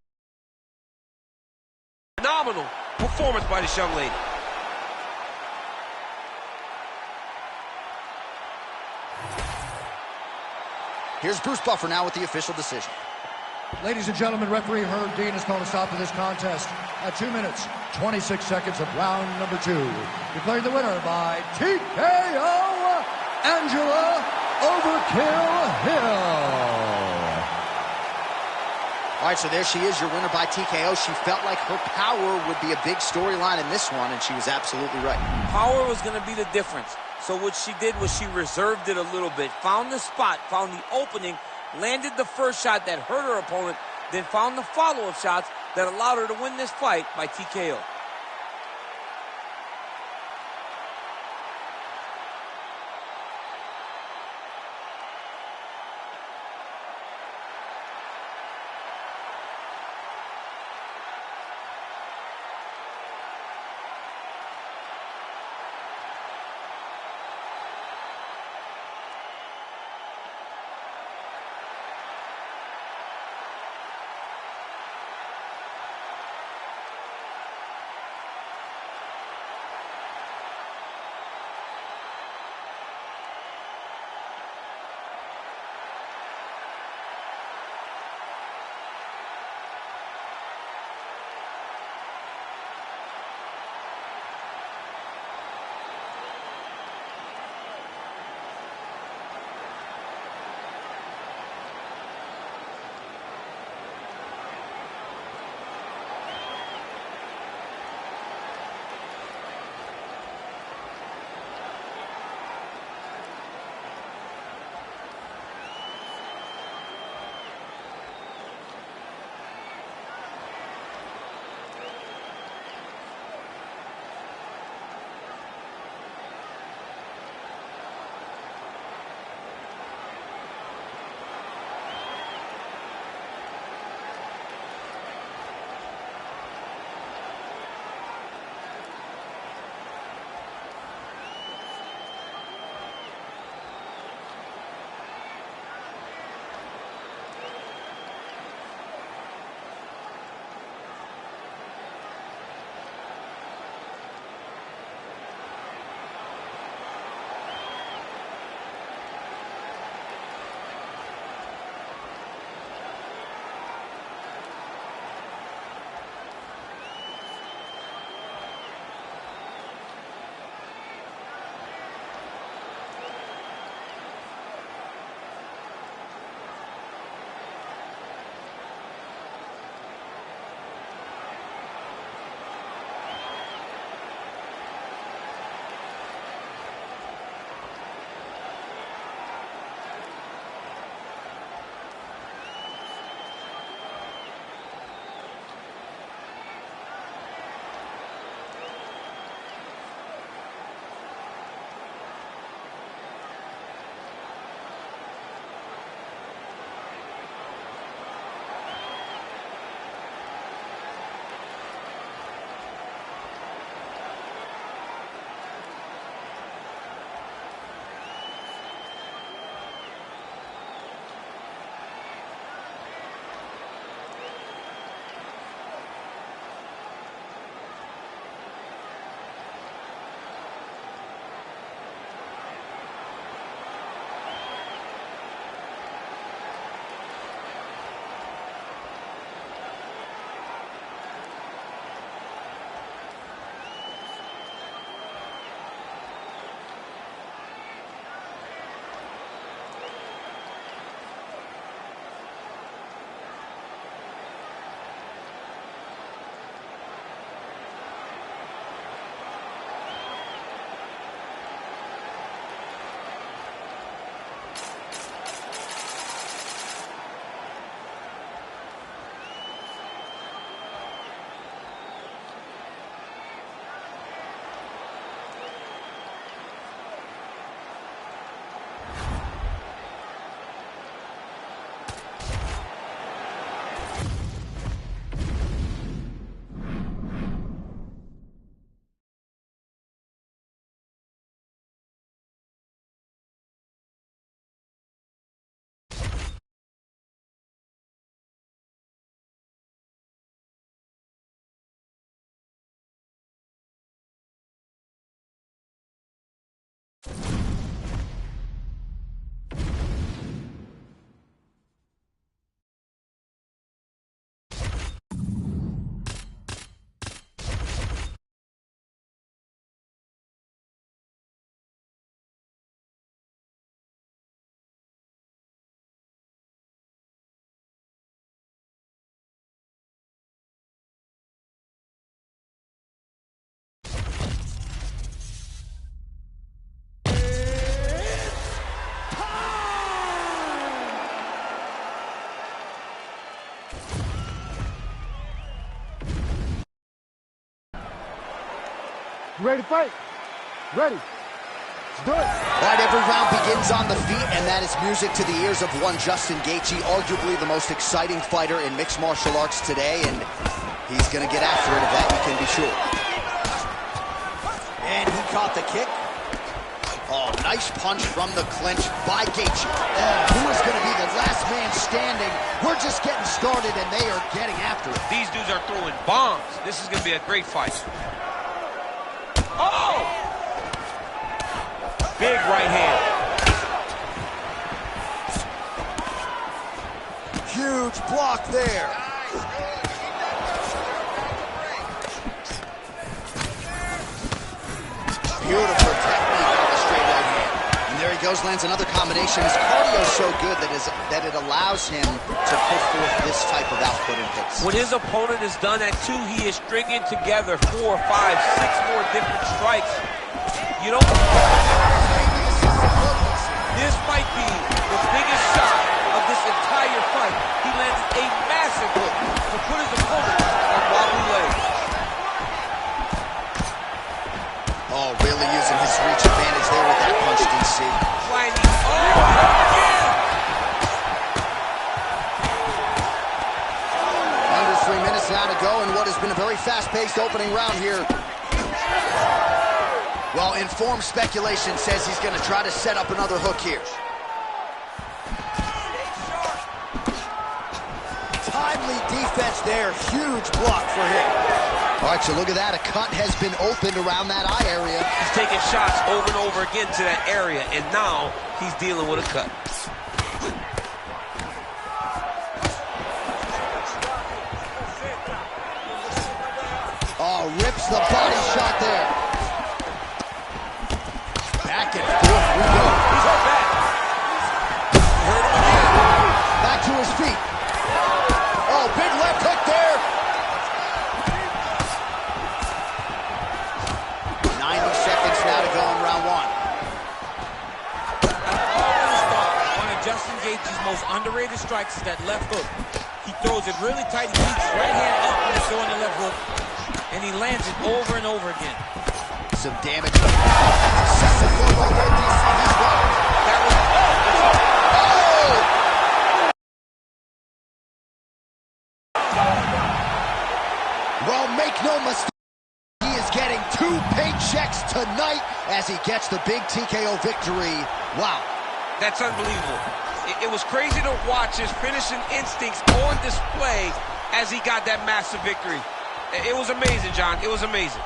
Phenomenal performance by this young lady. Here's Bruce Buffer now with the official decision. Ladies and gentlemen, referee Herb Dean has called a stop to this contest at 2 minutes, 26 seconds of round number 2. Declaring the winner by TKO, Angela Overkill Hill. All right, so there she is, your winner by TKO. She felt like her power would be a big storyline in this one, and she was absolutely right. Power was going to be the difference. So what she did was she reserved it a little bit, found the spot, found the opening, landed the first shot that hurt her opponent, then found the follow-up shots that allowed her to win this fight by TKO. You ready to fight? Ready. Let's do it. All right, every round begins on the feet, and that is music to the ears of one Justin Gaethje, arguably the most exciting fighter in mixed martial arts today, and he's going to get after it, of that you can be sure. And he caught the kick. Oh, nice punch from the clinch by Gaethje. Who is going to be the last man standing? We're just getting started, and they are getting after it. These dudes are throwing bombs. This is going to be a great fight. Oh! Big right hand. Huge block there. Beautiful technique on the straight right hand. And there he goes, lands another combination. His cardio is so good that it allows him to put forth this type of output and hits. When his opponent is done at 2, he is stringing together 4, 5, 6 more different strikes. You know, this might be the biggest shot of this entire fight. He lands a massive hook to put his opponent on wobbly legs. Oh, really using his reach advantage there with that punch, DC. Sliding. Oh, yeah! Under 3 minutes now to go in what has been a very fast-paced opening round here. Well, informed speculation says he's going to try to set up another hook here. Timely defense there. Huge block for him. All right, so look at that. A cut has been opened around that eye area. He's taking shots over and over again to that area, and now he's dealing with a cut. Oh, rips the body shot there. Back and forth we go. He's hurt back. Hurt him again. Back to his feet. Oh, big left hook there. 90 seconds now to go in round 1. I've always thought one of Justin Gaethje's most underrated strikes is that left hook. He throws it really tight. He keeps his right hand up when he's throwing the left hook, and he lands it over and over again. Some damage. Excessive flow right there, DC. He's won. That was Well, make no mistake, he is getting 2 paychecks tonight as he gets the big TKO victory. Wow. That's unbelievable. It was crazy to watch his finishing instincts on display as he got that massive victory. It was amazing, John. It was amazing.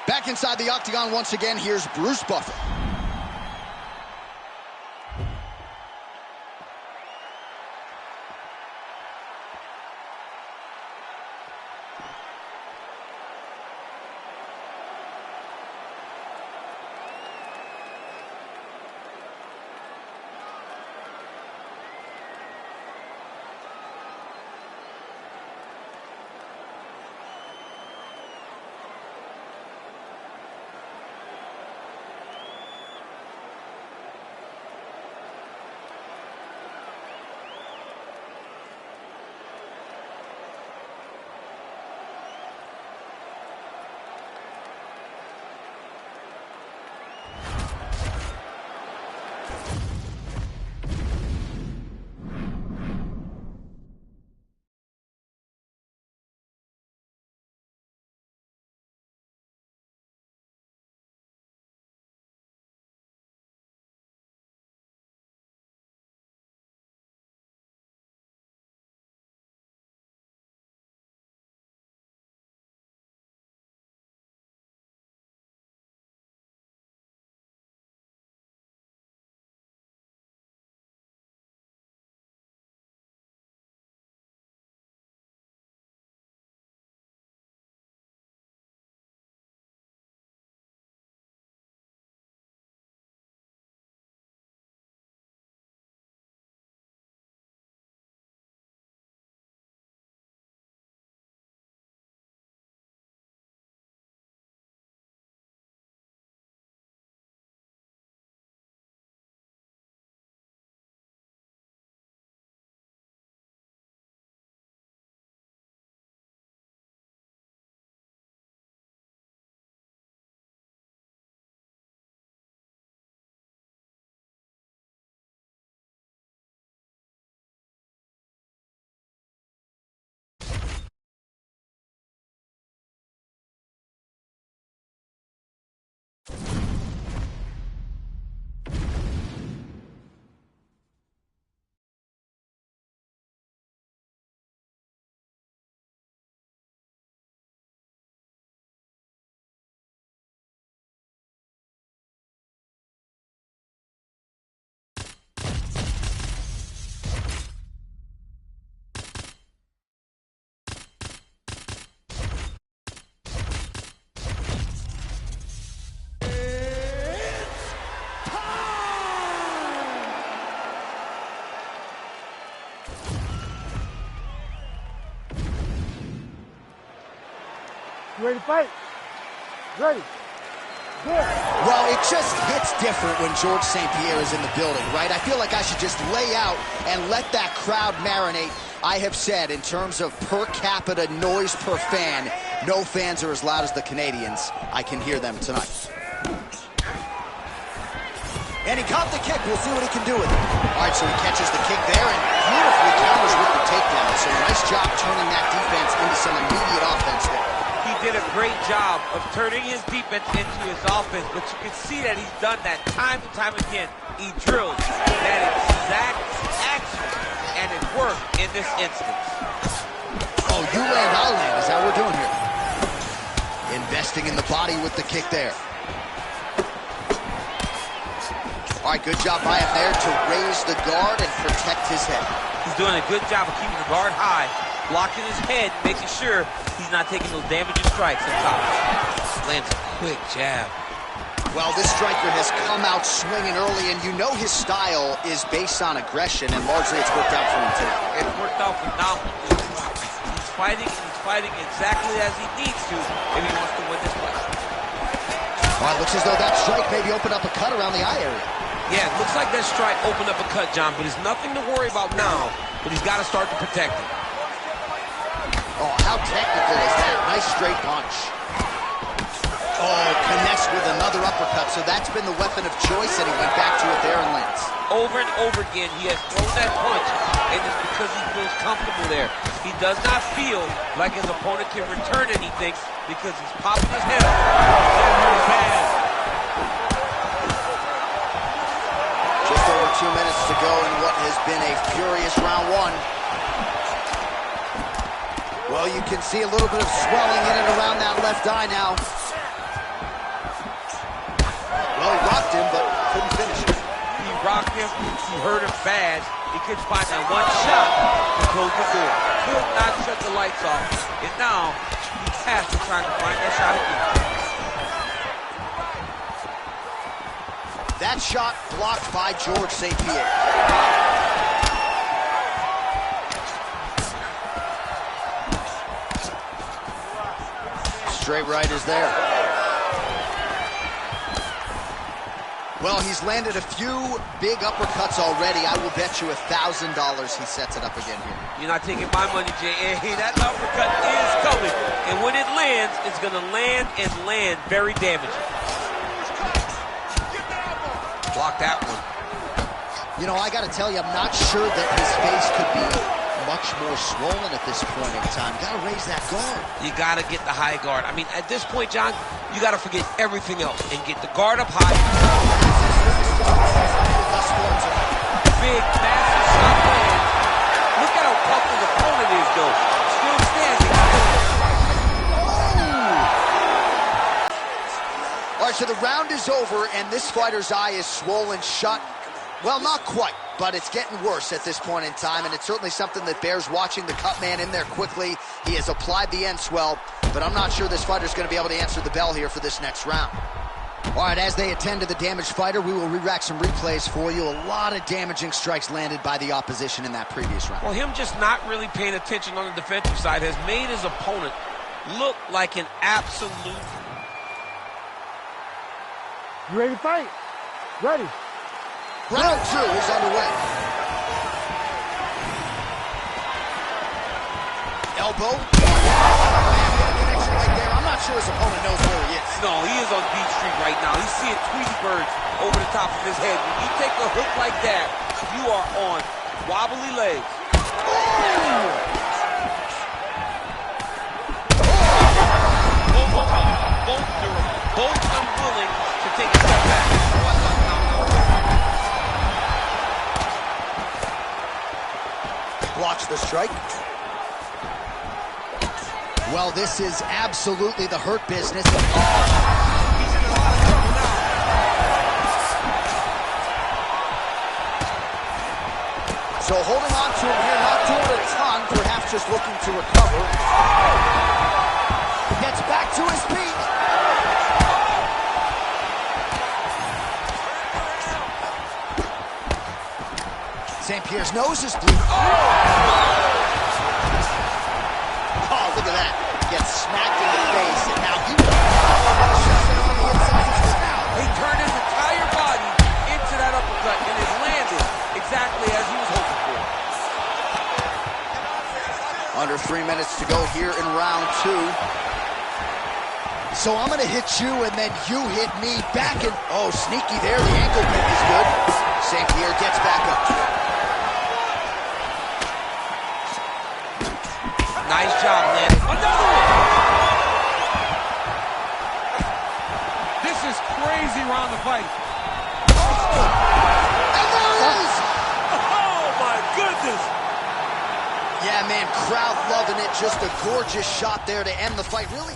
Back inside the octagon once again, here's Bruce Buffer. ready to fight? Ready. Good. Well, it just hits different when George St. Pierre is in the building, right? I feel like I should just lay out and let that crowd marinate. I have said, in terms of per capita noise per fan, no fans are as loud as the Canadians. I can hear them tonight. And he caught the kick. We'll see what he can do with it. All right, so he catches the kick there and beautifully counters with the takedown. So nice job turning that defense into some immediate offense there. He did a great job of turning his defense into his offense, but you can see that he's done that time and time again. He drills that exact action, and it worked in this instance. Oh, you land, I'll land. Is that what we're doing here? Investing in the body with the kick there. All right, good job by him there to raise the guard and protect his head. He's doing a good job of keeping the guard high, blocking his head, making sure he's not taking those damaging strikes on top. Lands a quick jab. Well, this striker has come out swinging early, and you know his style is based on aggression, and largely it's worked out for him too. It's worked out phenomenally. He's fighting exactly as he needs to if he wants to win this fight. Well, it looks as though that strike maybe opened up a cut around the eye area. Yeah, it looks like that strike opened up a cut, John, but it's nothing to worry about now, but he's got to start to protect it. Oh, how technical is that? Nice straight punch. Oh, connects with another uppercut, so that's been the weapon of choice, and he went back to it there and lands. Over and over again, he has thrown that punch, and it's because he feels comfortable there. He does not feel like his opponent can return anything because he's popping his head up. That hurt bad. Just over 2 minutes to go in what has been a furious round one. Well, you can see a little bit of swelling in and around that left eye now. Well, he rocked him, but couldn't finish it. He rocked him, he hurt him bad. He couldn't find that one shot to close the door. Could not shut the lights off. And now, he has to try to find that shot again. That shot blocked by George St. Pierre. Straight right is there. Well, he's landed a few big uppercuts already. I will bet you $1,000 he sets it up again here. You're not taking my money, Jay. Hey, that uppercut is coming. And when it lands, it's going to land and land very damaging. Block that one. You know, I got to tell you, I'm not sure that his face could be much more swollen at this point in time. Got to raise that guard. You got to get the high guard. I mean, at this point, John, you got to forget everything else and get the guard up high. Big, massive shot land. Look at how tough his opponent is, though. Still standing. All right, so the round is over, and this fighter's eye is swollen shut. Well, not quite, but it's getting worse at this point in time, and it's certainly something that bears watching. The cut man in there quickly. He has applied the end swell, but I'm not sure this fighter's going to be able to answer the bell here for this next round. All right, as they attend to the damaged fighter, we will re-rack some replays for you. A lot of damaging strikes landed by the opposition in that previous round. Well, him just not really paying attention on the defensive side has made his opponent look like an absolute... You ready to fight? Ready. Round 2 is underway. Elbow. Connection right there. I'm not sure his opponent knows where he is. No, he is on Beat Street right now. He's seeing Tweety birds over the top of his head. When you take a hook like that, you are on wobbly legs. Both durable, both unwilling to take a step back. Blocks the strike. Well, this is absolutely the hurt business. He's in a lot of trouble now. So holding on to him here, not doing a ton, perhaps just looking to recover. Gets back to his feet. St. Pierre's nose is bleeding. Oh, look at that. Gets smacked in the face, and now he shoves it on the inside. He turned his entire body into that uppercut, and it landed exactly as he was hoping for. Under 3 minutes to go here in round 2. So I'm going to hit you, and then you hit me back. And oh, sneaky there. The ankle pick is good. St. Pierre gets back up. Nice job, Lynn. Another one! This is crazy round of fight. And there it is! Oh, my goodness! Yeah, man, crowd loving it. Just a gorgeous shot there to end the fight. Really?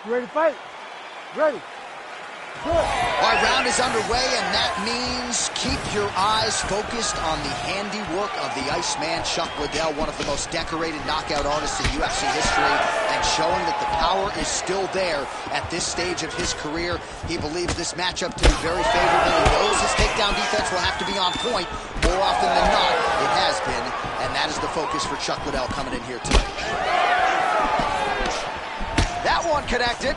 You ready to fight? Ready. Good. Our round is underway, and that means keep your eyes focused on the handiwork of the Iceman, Chuck Liddell, one of the most decorated knockout artists in UFC history, and showing that the power is still there at this stage of his career. He believes this matchup to be very favorable. He knows his takedown defense will have to be on point more often than not. It has been, and that is the focus for Chuck Liddell coming in here tonight. That one connected.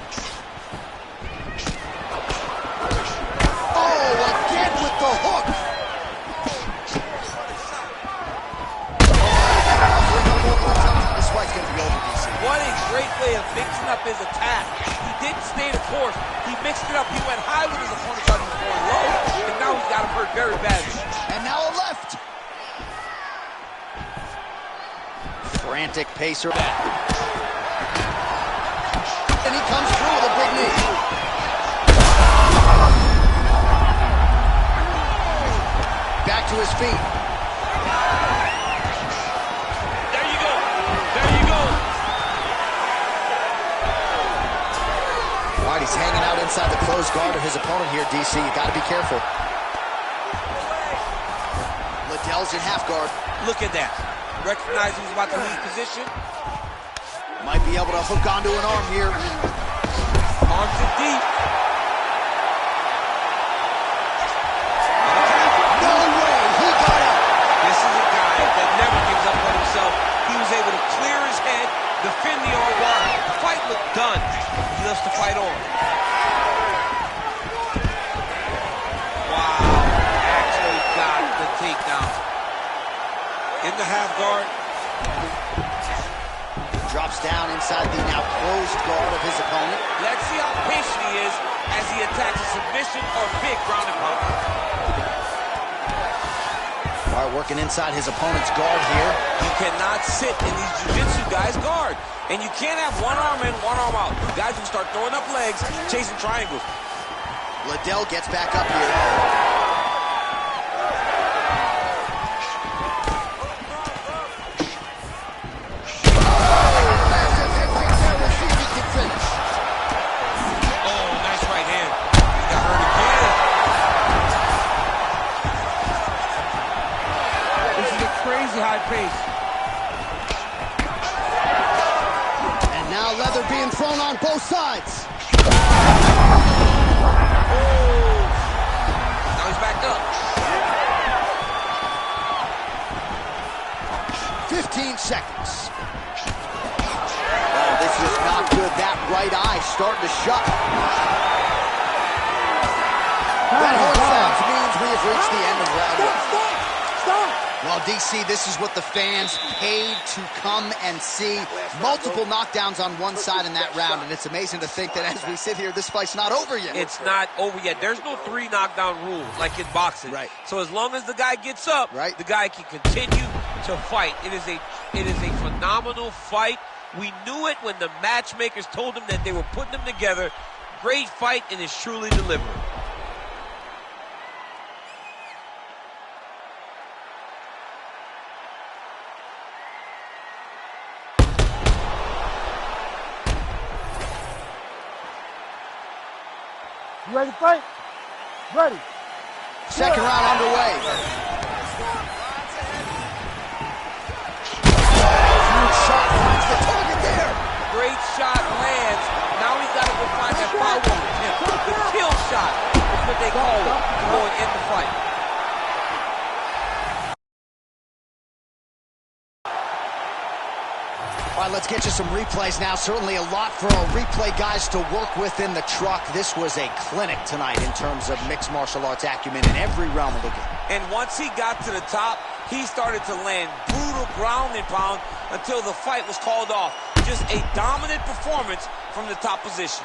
Oh, again with the hook. This fight's going to be over, DC. What a great way of mixing up his attack. He didn't stay the course. He mixed it up. He went high with his opponent, thought he was going low, and now he's got him hurt very badly. And now a left. Frantic pacer. And he comes through with a big knee. Back to his feet. There you go. There you go. All right, he's hanging out inside the closed guard of his opponent here, DC. You got to be careful. Liddell's in half guard. Look at that. Recognize he's about to leave position. Might be able to hook onto an arm here. Arms it deep. No way, he got out. This is a guy that never gives up on himself. He was able to clear his head, defend the arm bar. The fight looked done. He loves to fight on. Wow, actually got the takedown. In the half guard. Drops down inside the now closed guard of his opponent. Let's see how patient he is as he attacks a submission or big ground and pound. All right, working inside his opponent's guard here. You cannot sit in these jiu-jitsu guys' guard. And you can't have one arm in, one arm out. You guys will start throwing up legs, chasing triangles. Liddell gets back up here. Now leather being thrown on both sides. Now he's back up. 15 seconds. Oh, this is not good. That right eye starting to shut. That horn sounds means we have reached the end of round one. Stop! Well, DC, this is what the fans paid to come and see. Multiple knockdowns on one side in that round, and it's amazing to think that as we sit here, this fight's not over yet. It's not over yet. There's no 3 knockdown rule like in boxing. Right. So as long as the guy gets up, right, the guy can continue to fight. It is a phenomenal fight. We knew it when the matchmakers told him that they were putting them together. Great fight, and it's truly delivered. You ready to fight? Ready. Second round underway. Huge shot finds the target there. Great shot lands. Now he's got to go find that follow-up attempt. The kill shot is what they call it, going in the fight. All right, let's get you some replays now. Certainly a lot for our replay guys to work with in the truck. This was a clinic tonight in terms of mixed martial arts acumen in every realm of the game. And once he got to the top, he started to land brutal ground and pound until the fight was called off. Just a dominant performance from the top position.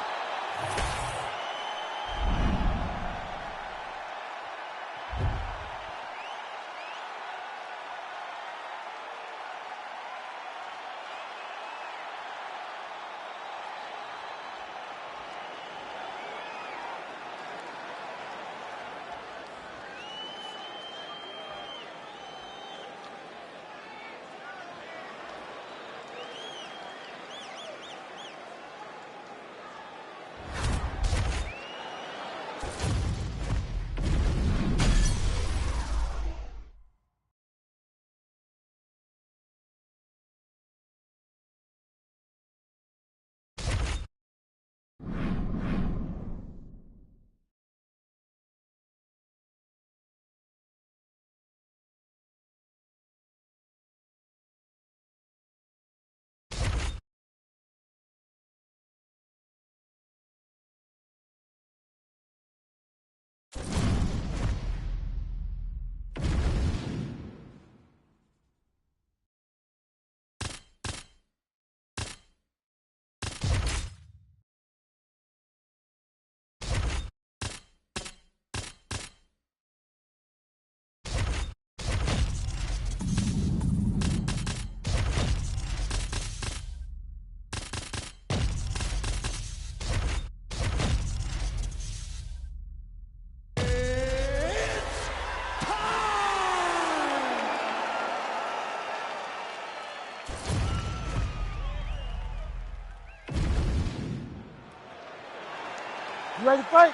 You ready to fight?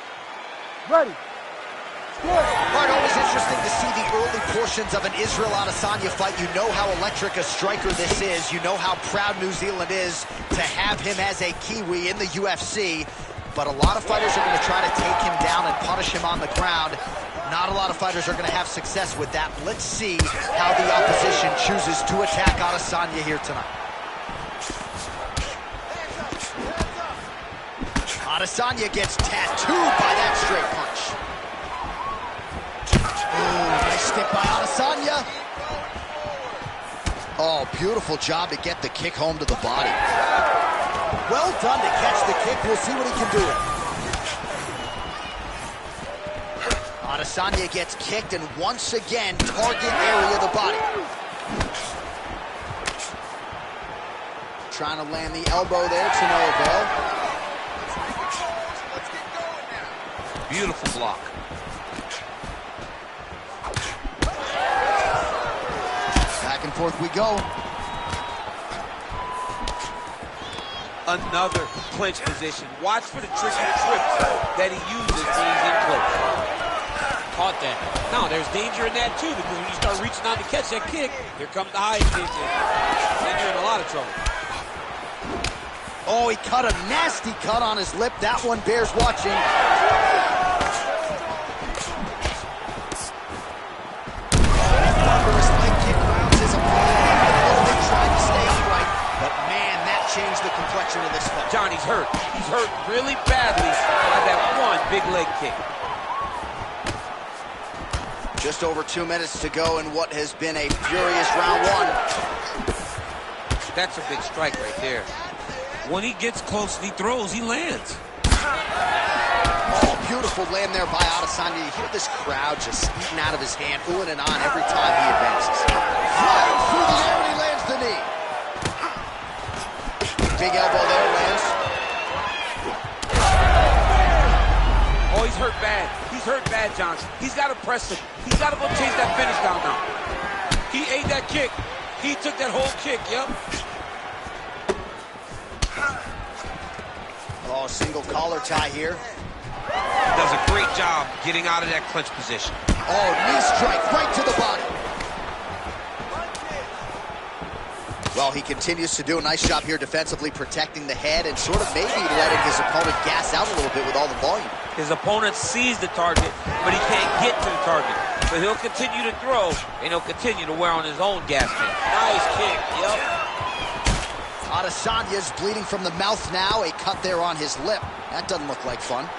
Ready. Right, always interesting to see the early portions of an Israel Adesanya fight. You know how electric a striker this is. You know how proud New Zealand is to have him as a Kiwi in the UFC. But a lot of fighters are going to try to take him down and punish him on the ground. Not a lot of fighters are going to have success with that. Let's see how the opposition chooses to attack Adesanya here tonight. Adesanya gets tattooed by that straight punch. Ooh, nice stick by Adesanya. Oh, beautiful job to get the kick home to the body. Well done to catch the kick. We'll see what he can do. Adesanya gets kicked and once again, target area of the body. Trying to land the elbow there to no avail. Beautiful block. Back and forth we go. Another clinch position. Watch for the tricky trips that he uses when he's in close. Caught that. Now, there's danger in that, too, because when you start reaching out to catch that kick, here comes the high kick, and then you're in a lot of trouble. Oh, he cut a nasty cut on his lip. That one bears watching. Thunderous leg kick rounds his opponent. A little bit trying to stay upright, but man, that changed the complexion of this fight. Johnny's hurt. He's hurt really badly by that one big leg kick. Just over 2 minutes to go in what has been a furious round one. That's a big strike right there. When he gets close and he throws, he lands. Oh, beautiful land there by Adesanya. You hear this crowd just eating out of his hand, oohing and on every time he advances. Flying through the air and he lands the knee. Big elbow there, lands. Oh, he's hurt bad. He's hurt bad, John. He's got to press him. He's got to go chase that finish down now. He ate that kick. He took that whole kick, yep. Oh, single collar tie here. Does a great job getting out of that clinch position. Oh, knee strike right to the body. Well, he continues to do a nice job here defensively, protecting the head and sort of maybe letting his opponent gas out a little bit with all the volume. His opponent sees the target, but he can't get to the target. So he'll continue to throw, and he'll continue to wear on his own gas tank. Nice kick, yep. Adesanya's bleeding from the mouth now, a cut there on his lip. That doesn't look like fun.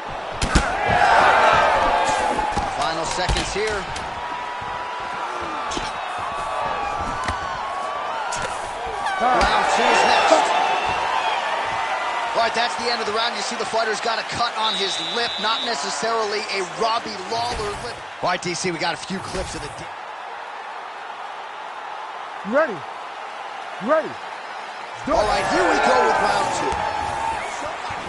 Final seconds here. Round two is next. All right, that's the end of the round. You see the fighter's got a cut on his lip, not necessarily a Robbie Lawler lip. All right, DC, we got a few clips of the... You ready? You ready? All right, here we go with round two.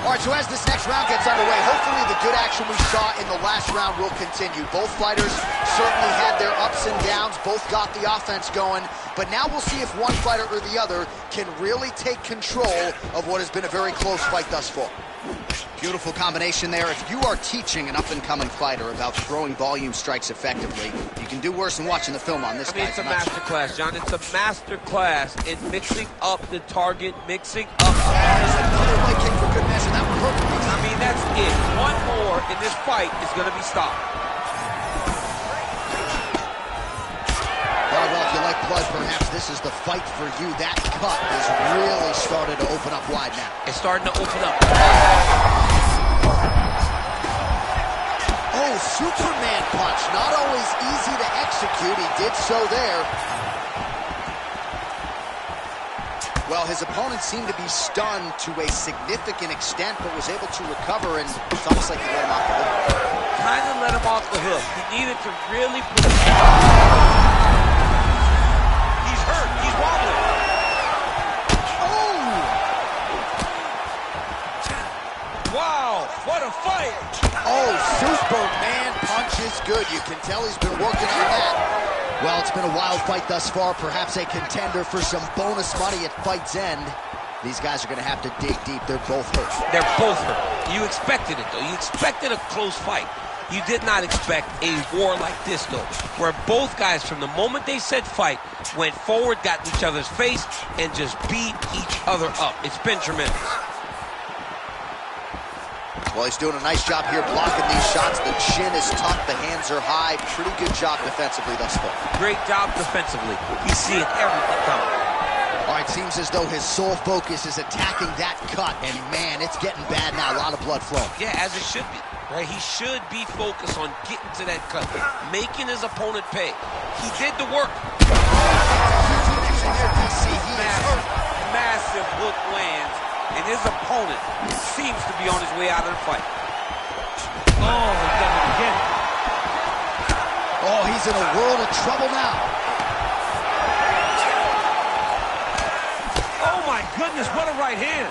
All right, so as this next round gets underway, hopefully the good action we saw in the last round will continue. Both fighters certainly had their ups and downs, both got the offense going, but now we'll see if one fighter or the other can really take control of what has been a very close fight thus far. Beautiful combination there. If you are teaching an up-and-coming fighter about throwing volume strikes effectively, you can do worse than watching the film on this guy. It's a master class, John. It's a master class in mixing up the target, mixing up. Another leg kick for good measure. That one perfect. I mean, that's it. One more in this fight is going to be stopped. Well, if you like blood, perhaps this is the fight for you. That cut has really started to open up wide now. It's starting to open up. Oh, Superman punch. Not always easy to execute. He did so there. Well, his opponent seemed to be stunned to a significant extent, but was able to recover, and it's almost like he let him off the hook. Kind of let him off the hook. He needed to really... He's hurt. He's wobbling. Oh! Wow, what a fight. Oh, Superman punch is good. You can tell he's been working on that. Well, it's been a wild fight thus far. Perhaps a contender for some bonus money at fight's end. These guys are going to have to dig deep. They're both hurt. They're both hurt. You expected it, though. You expected a close fight. You did not expect a war like this, though, where both guys, from the moment they said fight, went forward, got in each other's face, and just beat each other up. It's been tremendous. Well, he's doing a nice job here blocking these shots. The chin is tucked, the hands are high. Pretty good job defensively thus far. Great job defensively. He's seeing everything coming. All right, seems as though his sole focus is attacking that cut, and man, it's getting bad now. A lot of blood flowing. Yeah, as it should be. Right? He should be focused on getting to that cut, making his opponent pay. He did the work. Massive hook lands, and his opponent seems to be on his way out of the fight. Oh, he done it again. Oh, he's in a world of trouble now. Oh my goodness, what a right hand.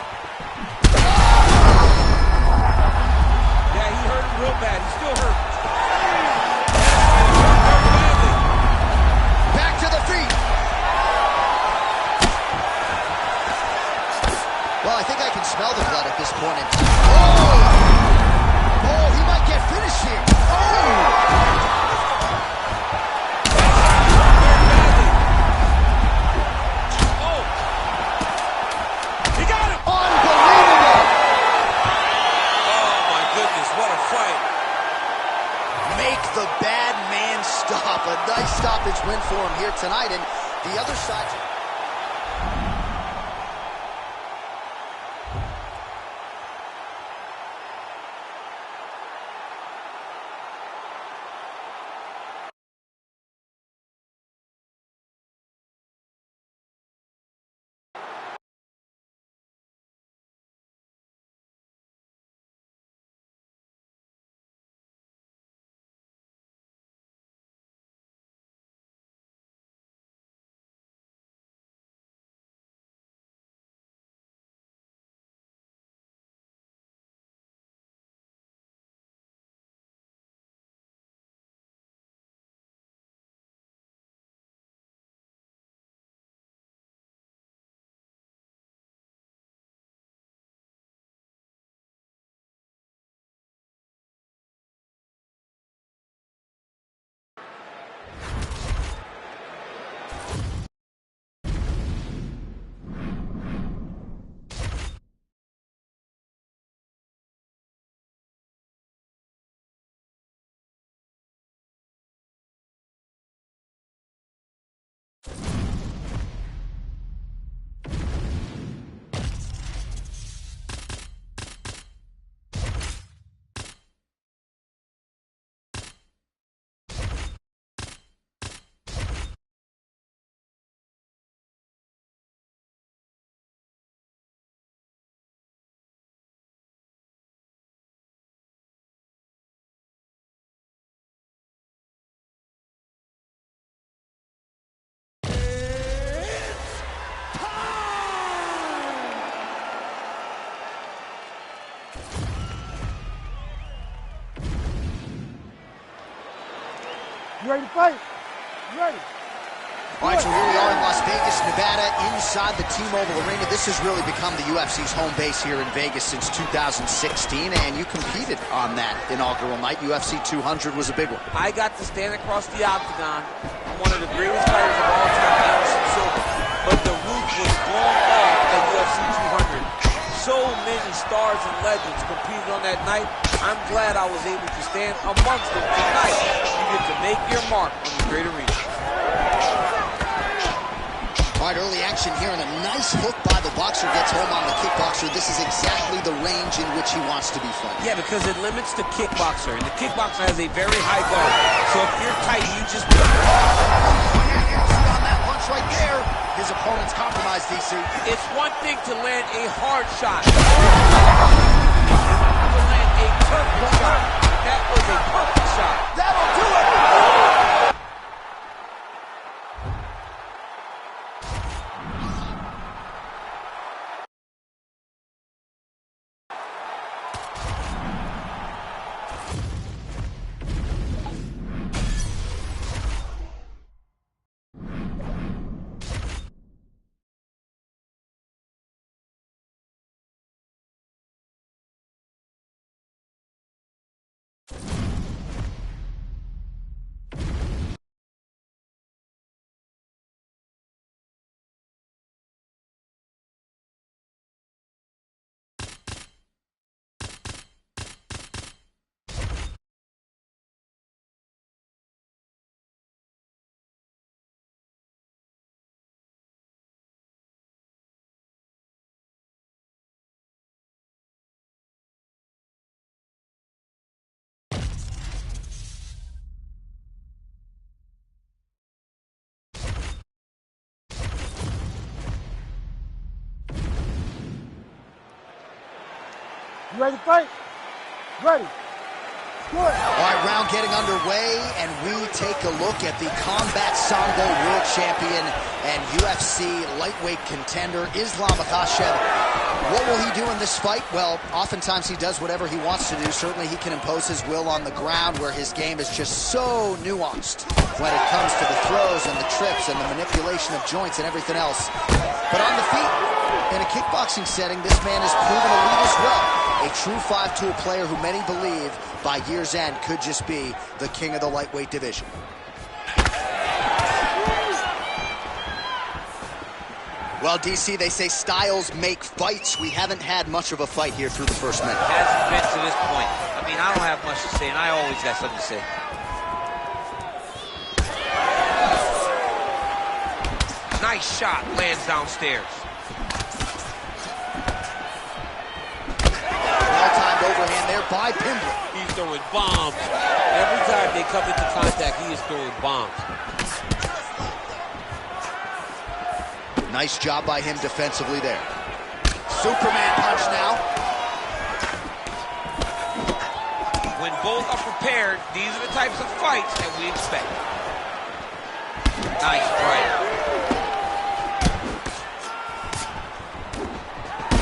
Yeah, he hurt him real bad. He's still hurt. Back to the feet. Well, I think I can smell the blood at this point in time. Oh! Oh, he might get finished here. Oh! He got him! On tonight, and the other side... You ready to fight? You ready? All right, so here we are in Las Vegas, Nevada, inside the T-Mobile Arena. This has really become the UFC's home base here in Vegas since 2016, and you competed on that inaugural night. UFC 200 was a big one. I got to stand across the octagon from one of the greatest fighters of all time, Anderson Silva, but the roof was blown off at UFC 200. So many stars and legends competed on that night. I'm glad I was able to stand amongst them tonight. You get to make your mark on the great arena. All right, early action here, and a nice hook by the boxer gets home on the kickboxer. This is exactly the range in which he wants to be fighting. Yeah, because it limits the kickboxer, and the kickboxer has a very high guard. So if you're tight, you just... On that punch right there, his opponent's compromised, DC. It's one thing to land a hard shot. To land a perfect shot. That was a perfect shot. That'll do it! You ready to fight? Ready. Good. All right, round getting underway, and we take a look at the Combat Sambo World Champion and UFC lightweight contender, Islam Makhachev. What will he do in this fight? Well, oftentimes he does whatever he wants to do. Certainly he can impose his will on the ground, where his game is just so nuanced when it comes to the throws and the trips and the manipulation of joints and everything else. But on the feet, in a kickboxing setting, this man has proven elite as well. A true five-tool player who many believe by year's end could just be the king of the lightweight division. Well, DC, they say styles make fights. We haven't had much of a fight here through the first minute. Hasn't been to this point. I mean, I don't have much to say, and I always got something to say. nice shot lands downstairs. Well-timed overhand there by Pimblett. He's throwing bombs. Every time they come into contact, he is throwing bombs. Nice job by him defensively there. Superman punch now. When both are prepared, these are the types of fights that we expect. Nice right.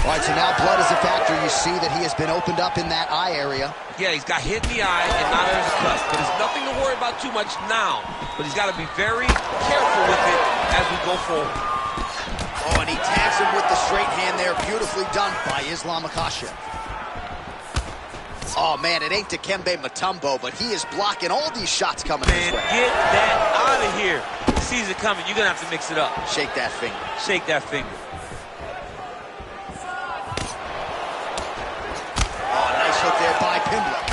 All right, so now blood is a factor. You see that he has been opened up in that eye area. Yeah, he's got hit in the eye, and now there's a cut. But there's nothing to worry about too much now. But he's got to be very careful with it as we go forward. Oh, and he tags him with the straight hand there. Beautifully done by Islam Makhachev. Oh, man, it ain't Dikembe Mutombo, but he is blocking all these shots coming his way. Get that out of here. He sees it coming. You're going to have to mix it up. Shake that finger. Shake that finger. Oh, nice hook there by Pimblett.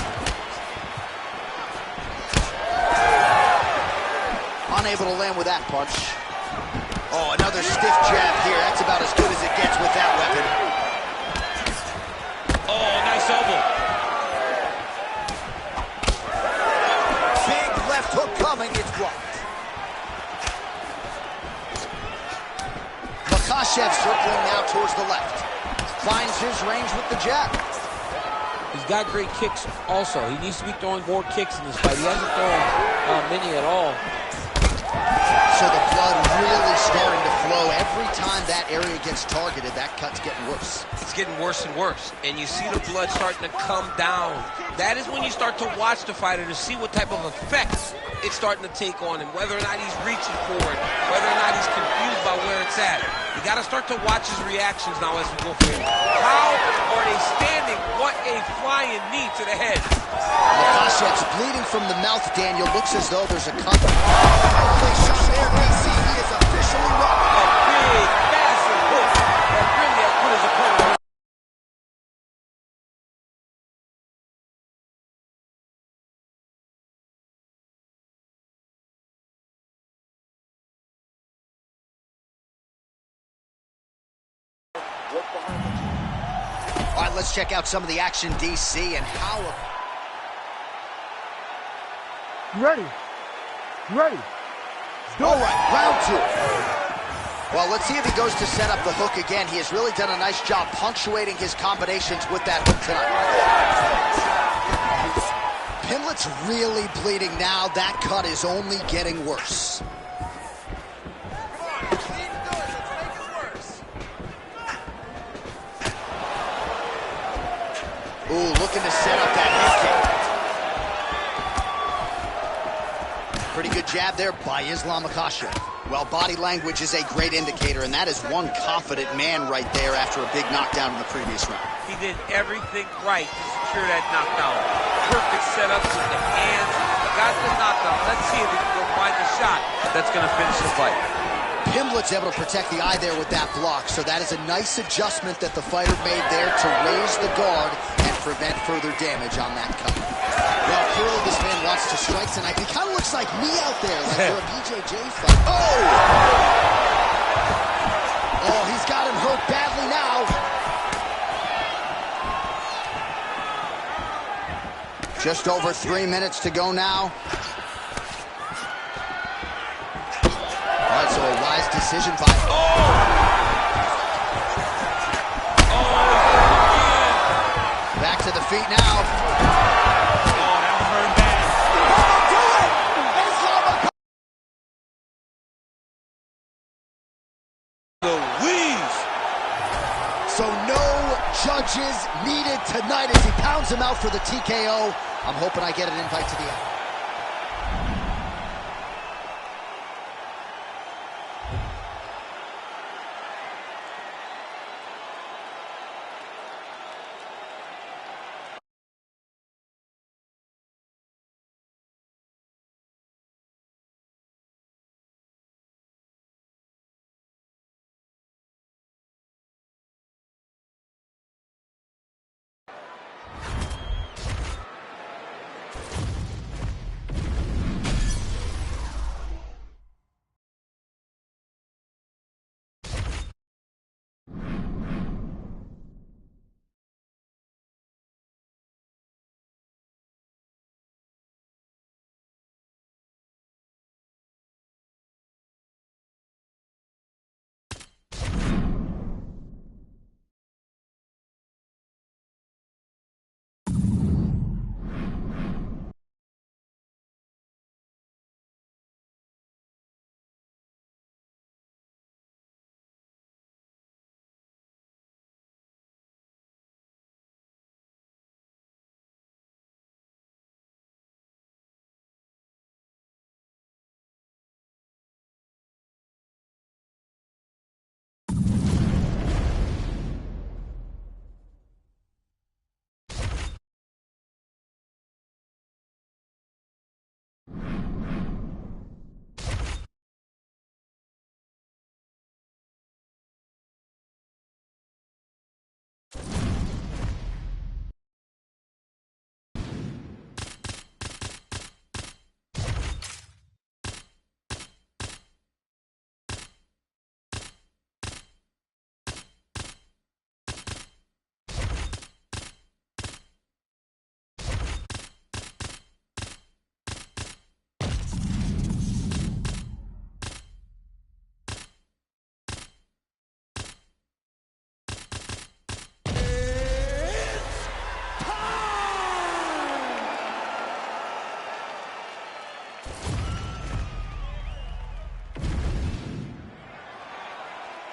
Unable to land with that punch. Oh, another stiff jab here. That's about as good as it gets with that weapon. Oh, nice elbow. Big left hook coming. It's blocked. Makhachev circling now towards the left. Finds his range with the jab. He's got great kicks also. He needs to be throwing more kicks in this fight. He hasn't thrown many at all. So the blood really starting to flow. Every time that area gets targeted, that cut's getting worse. It's getting worse and worse. And you see the blood starting to come down. That is when you start to watch the fighter to see what type of effect it's starting to take on him, whether or not he's reaching for it, whether or not he's confused by where it's at. You got to start to watch his reactions now as we go forward. How are they standing? What a flying knee to the head. Makhachev's bleeding from the mouth, Daniel. Looks as though there's a cut. Big shot there, DC. He is officially rocked. A big, massive hook that really has put his opponent. All right, let's check out some of the action, DC, and how... You ready? You ready? All right, round two. Well, let's see if he goes to set up the hook again. He has really done a nice job punctuating his combinations with that hook tonight. Pimblett's really bleeding now. That cut is only getting worse. Ooh, looking to set up that head kick. Pretty good jab there by Islam Makhachev. Well, body language is a great indicator, and that is one confident man right there after a big knockdown in the previous round. He did everything right to secure that knockdown. Perfect setups with the hands. Got the knockdown. Let's see if he can go find the shot that's going to finish the fight. Pimblett's able to protect the eye there with that block, so that is a nice adjustment that the fighter made there to raise the guard and prevent further damage on that cut. Well, clearly this man wants to strike tonight. He kind of looks like me out there, like for a BJJ fight. Oh! Oh, he's got him hurt badly now. Just over 3 minutes to go now. All right, so a wise decision by... Back to the feet now. So no judges needed tonight as he pounds him out for the TKO. I'm hoping I get an invite to the end.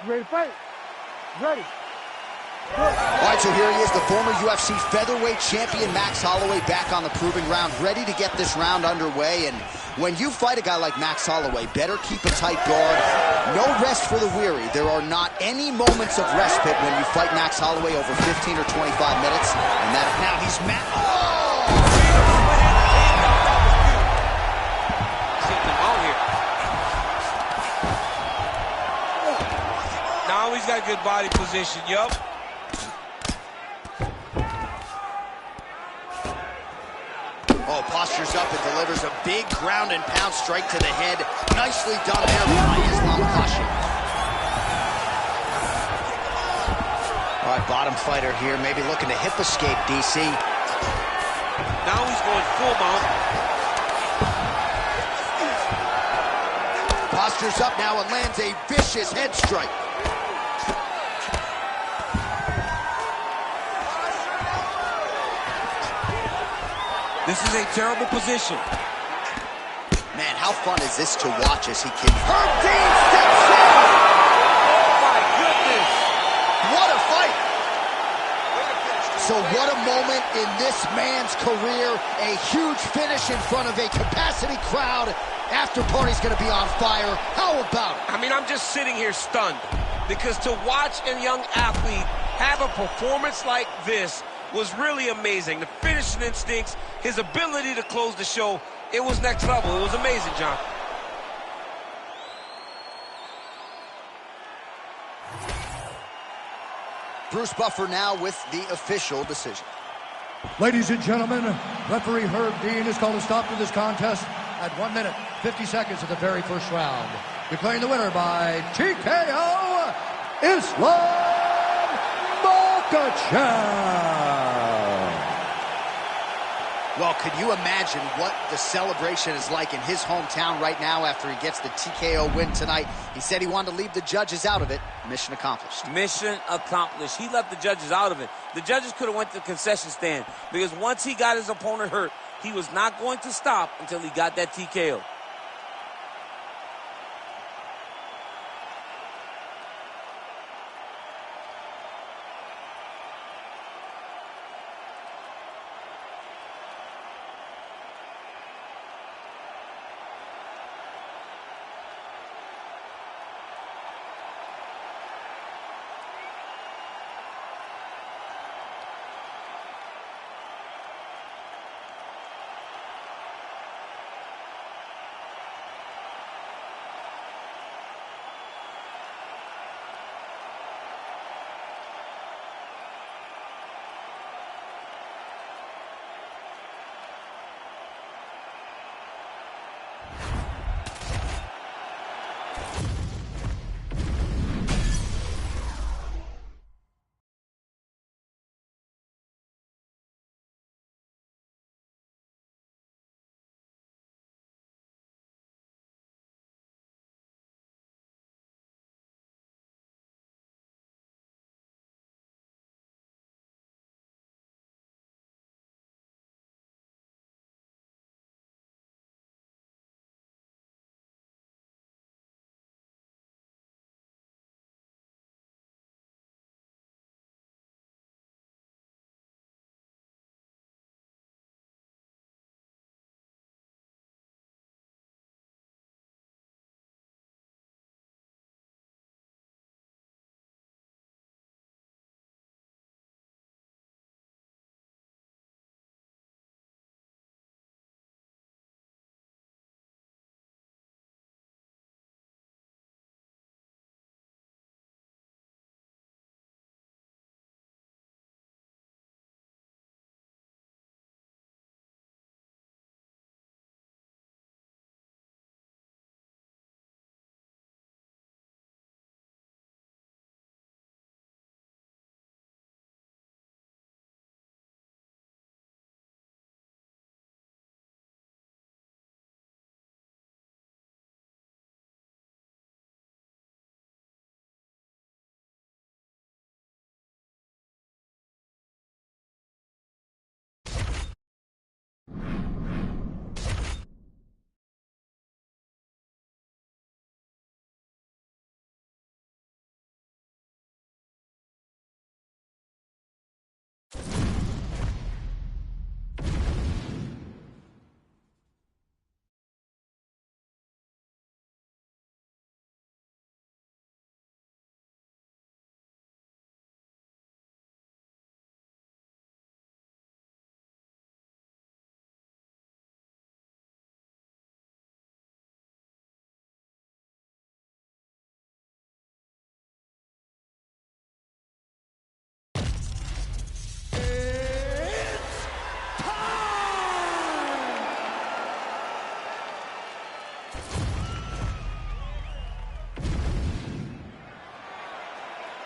You ready to fight? Ready. All right, so here he is, the former UFC featherweight champion, Max Holloway, back on the proving ground, ready to get this round underway. And when you fight a guy like Max Holloway, better keep a tight guard. No rest for the weary. There are not any moments of respite when you fight Max Holloway over 15 or 25 minutes. And that now he's Now he's got good body position, yup. Oh, postures up and delivers a big ground and pound strike to the head. Nicely done there by Islam Khashoggi. All right, bottom fighter here, maybe looking to hip escape, DC. Now he's going full mount. Postures up now and lands a vicious head strike. This is a terrible position. Man, how fun is this to watch as he can... Herb Dean steps in! Oh, my goodness! What a fight! So what a moment in this man's career. A huge finish in front of a capacity crowd. After party's going to be on fire. How about it? I mean, I'm just sitting here stunned. Because to watch a young athlete have a performance like this was really amazing. The finishing instincts, his ability to close the show, it was next level. It was amazing, John. Bruce Buffer now with the official decision. Ladies and gentlemen, referee Herb Dean has called a stop to this contest at 1 minute, 50 seconds of the very first round. Declaring the winner by TKO, Islam Makhachev. Well, could you imagine what the celebration is like in his hometown right now after he gets the TKO win tonight? He said he wanted to leave the judges out of it. Mission accomplished. Mission accomplished. He left the judges out of it. The judges could have went to the concession stand because once he got his opponent hurt, he was not going to stop until he got that TKO.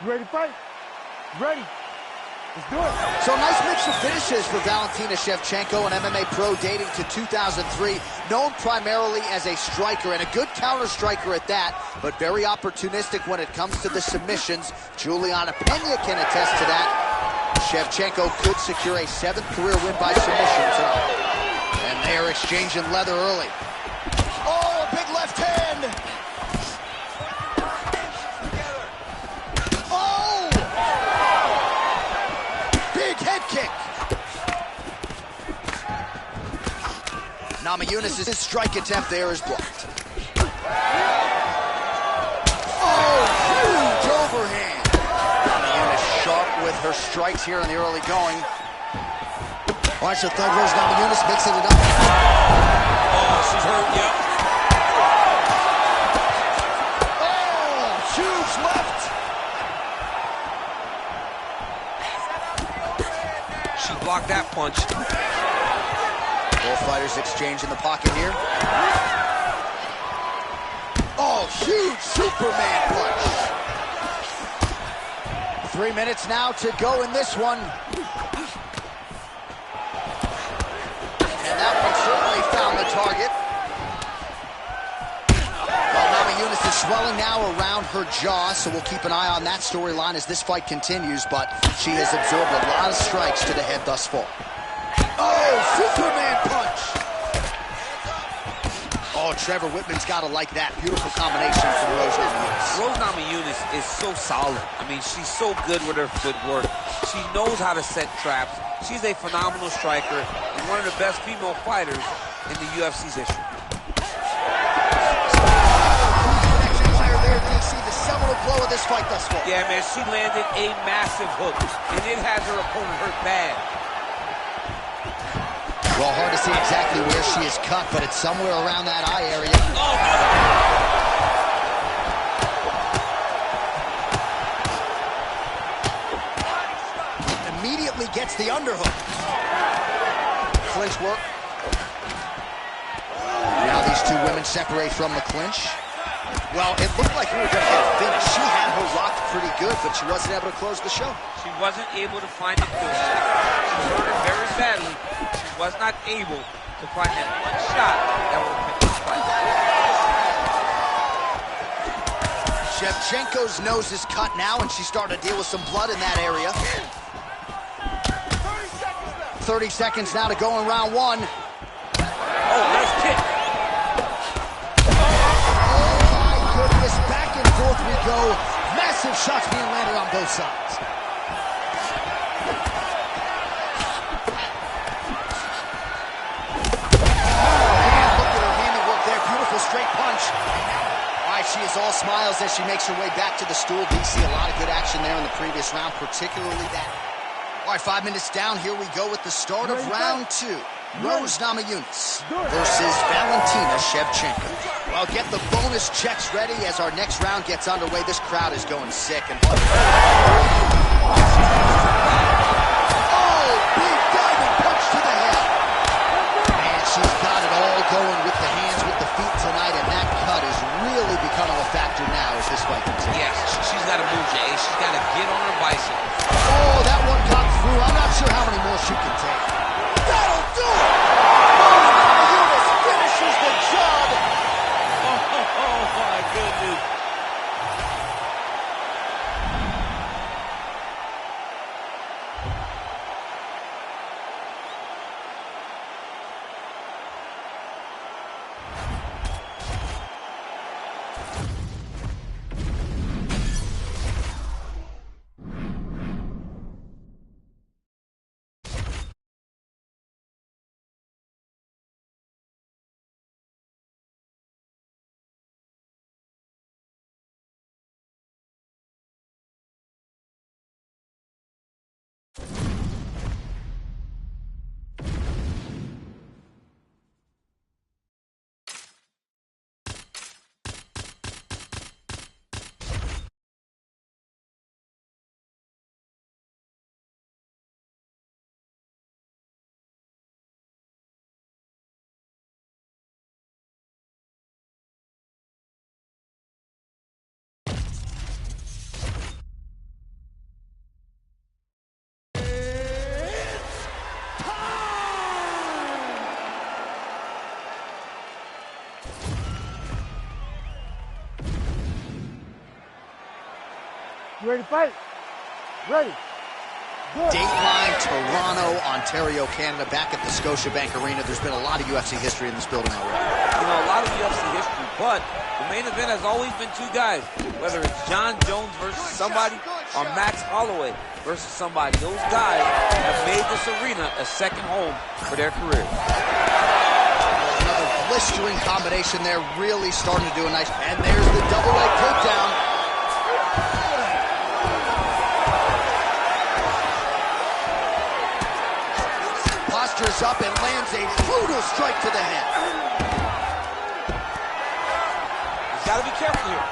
You ready to fight? Ready. Let's do it. So nice mix of finishes for Valentina Shevchenko, an MMA pro dating to 2003, known primarily as a striker and a good counter striker at that, but very opportunistic when it comes to the submissions. Juliana Pena can attest to that. Shevchenko could secure a 7th career win by submission tonight. And they are exchanging leather early. Oh, a big left hand. Oh! Big head kick. Namajunas' strike attempt there is blocked. Oh, huge overhand. Namajunas sharp with her strikes here in the early going. Watch the third version. Namajunas mixing it up. Oh, she's hurt, yep. Oh, huge left. She blocked that punch. Both fighters exchange in the pocket here. Oh, huge Superman punch. 3 minutes now to go in this one. And that one certainly found the target. Well, Namajunas is swelling now around her jaw, so we'll keep an eye on that storyline as this fight continues, but she has absorbed a lot of strikes to the head thus far. Oh, Superman punch! Oh, Trevor Whitman's got to like that. Beautiful combination from Rose Namajunas. Rose Namajunas is so solid. I mean, she's so good with her footwork. She knows how to set traps. She's a phenomenal striker and one of the best female fighters in the UFC's history. There, did you see the seminal blow of this fight thus far? Yeah, man, she landed a massive hook, and it has her opponent hurt bad. Well, hard to see exactly where she is cut, but it's somewhere around that eye area. Immediately gets the underhook. Clinch work. Now these two women separate from the clinch. Well, it looked like we were going to get a finish. She had her rocked pretty good, but she wasn't able to close the show. She wasn't able to find it good. She hurt her very badly. She was not able to find that one shot that would finish the fight. Shevchenko's nose is cut now, and she's starting to deal with some blood in that area. 30 seconds now to go in round one. Oh, nice kick. Goodness, back and forth we go. Massive shots being landed on both sides. Man, look at her handiwork there. Beautiful straight punch. All right, she is all smiles as she makes her way back to the stool. DC, a lot of good action there in the previous round, particularly that. All right, 5 minutes down. Here we go with the start of round two. Rose Namajunas versus Valentina Shevchenko. Well, get the bonus checks ready as our next round gets underway. This crowd is going sick. And oh, big diving punch to the head. And she's got it all going with the hands, with the feet tonight, and that cut is really becoming a factor now as this fight continues. Yes, she's got to move, Jay. She's got to get on her bicycle. Oh, that one got through. I'm not sure how many more she can take. That'll do it! Namajunas finishes the job! Oh, my goodness. You ready to fight? Ready. Good. Dateline, Toronto, Ontario, Canada, back at the Scotiabank Arena. There's been a lot of UFC history in this building already. You know, a lot of UFC history, but the main event has always been two guys, whether it's John Jones versus somebody or Max Holloway versus somebody. Those guys have made this arena a second home for their careers. Another blistering combination there, really starting to do a nice, and there's the double leg takedown. Postures up and lands a brutal strike to the head. He's got to be careful here.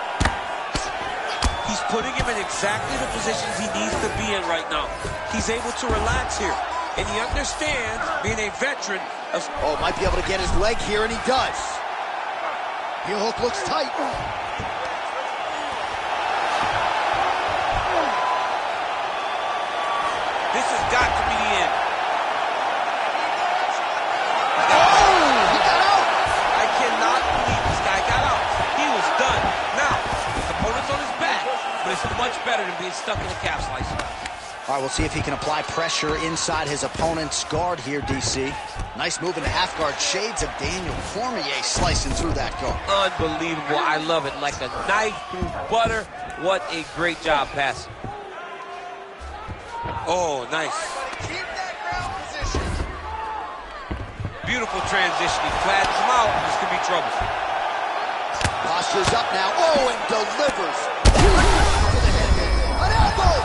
He's putting him in exactly the positions he needs to be in right now. He's able to relax here, and he understands, being a veteran of... Oh, might be able to get his leg here, and he does. Heel hook looks tight. This has got to be the end. He got out. I cannot believe this guy got out. He was done. Now, his opponent's on his back, but it's much better than being stuck in a calf slicer. All right, we'll see if he can apply pressure inside his opponent's guard here, DC. Nice move into half guard. Shades of Daniel Cormier slicing through that guard. Unbelievable. I love it. Like a knife through butter. What a great job passing. Oh, nice. Keep that ground position. Beautiful transition. He flattens him out. This could be trouble. Postures up now. Oh, and delivers. An elbow.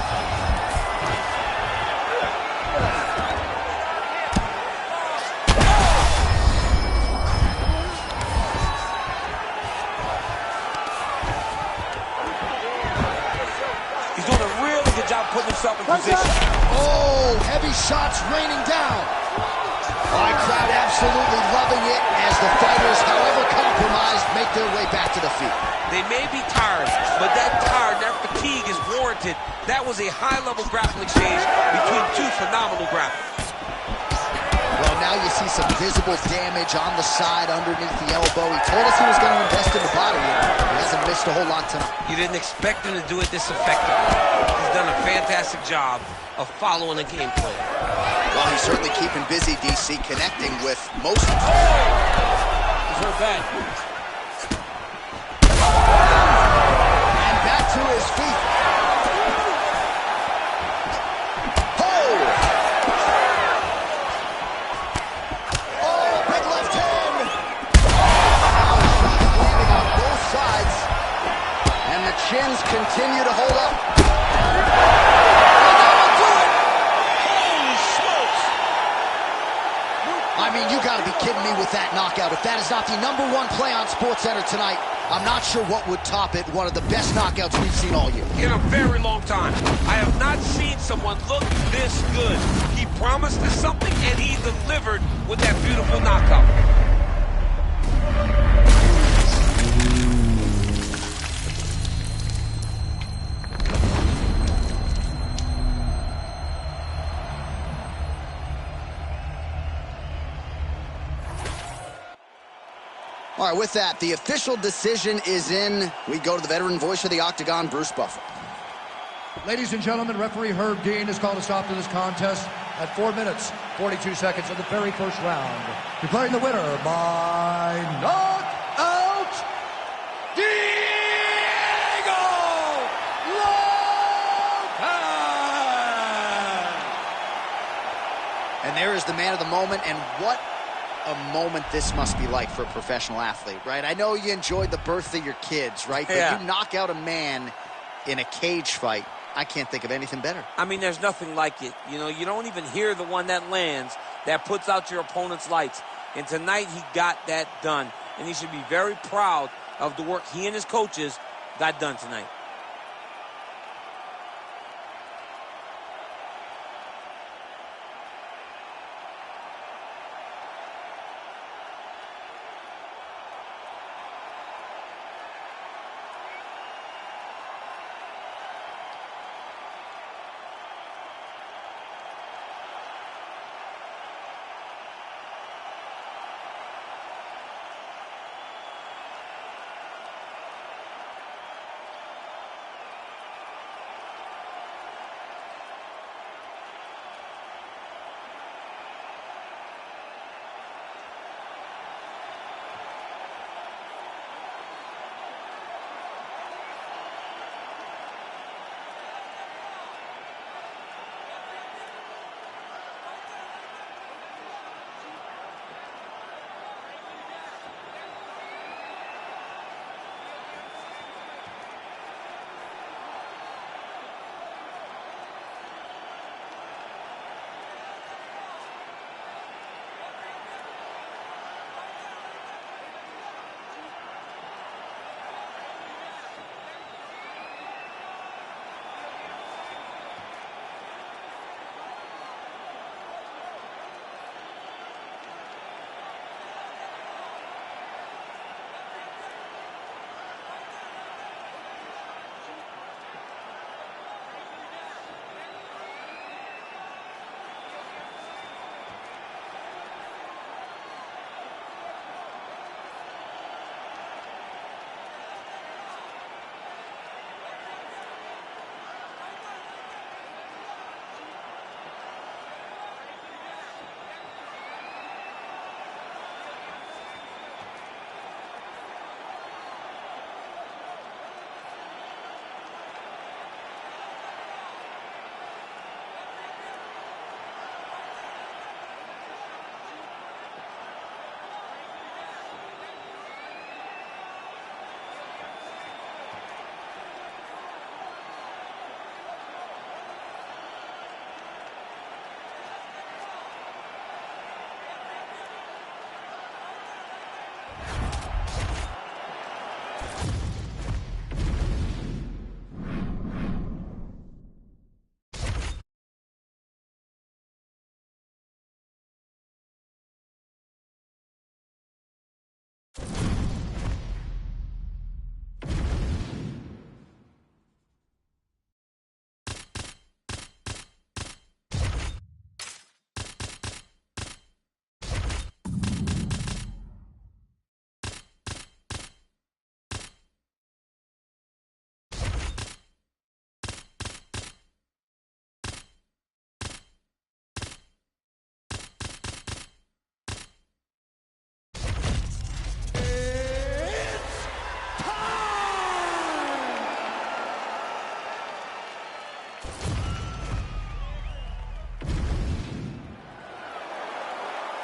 He's doing a really good job putting himself in position. Oh, heavy shots raining down. All right, crowd absolutely loving it as the fighters, however compromised, make their way back to the feet. They may be tired, but that tired, that fatigue is warranted. That was a high-level grappling exchange between two phenomenal grapplers. Well, now you see some visible damage on the side underneath the elbow. He told us he was going to invest in the body, and he hasn't missed a whole lot tonight. You didn't expect him to do it this effectively. He's done a fantastic job of following the game plan. Well, he's certainly keeping busy, DC, connecting with most of them. He's hurt bad. And back to his feet. Oh! Oh, big left hand! Now shots landing on both sides. And the chins continue to hold up. I mean, you got to be kidding me with that knockout. If that is not the #1 play on SportsCenter tonight, I'm not sure what would top it. One of the best knockouts we've seen all year. In a very long time. I have not seen someone look this good. He promised us something, and he delivered with that beautiful knockout. All right, with that, the official decision is in. We go to the veteran voice of the Octagon, Bruce Buffer. Ladies and gentlemen, referee Herb Dean has called a stop to this contest at 4 minutes, 42 seconds of the very first round. Declaring the winner by knockout, Diego Lopez! And there is the man of the moment, and what a moment this must be like for a professional athlete, right? I know you enjoyed the birth of your kids, right? But Yeah. you knock out a man in a cage fight, I can't think of anything better. I mean, there's nothing like it. You know, you don't even hear the one that lands, that puts out your opponent's lights. And tonight, he got that done. And he should be very proud of the work he and his coaches got done tonight.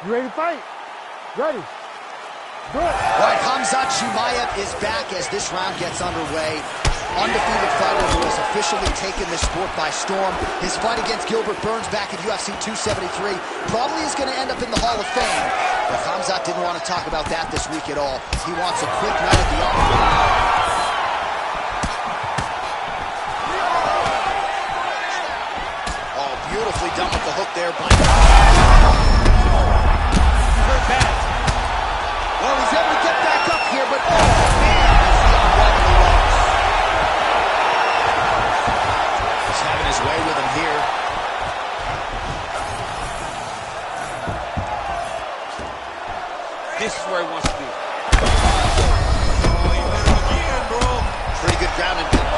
You ready to fight? Ready. Do it. All right, Khamzat Chimaev is back as this round gets underway. Undefeated fighter who has officially taken this sport by storm. His fight against Gilbert Burns back at UFC 273 probably is going to end up in the Hall of Fame. But Khamzat didn't want to talk about that this week at all. He wants a quick night at the octagon. Oh, beautifully done with the hook there by hurt bad. Well, he's able to get back up here, but oh man, is he unraveling lost. He's having his way with him here. This is where he wants to be. Oh, you hit him again, bro. Pretty good ground and pound.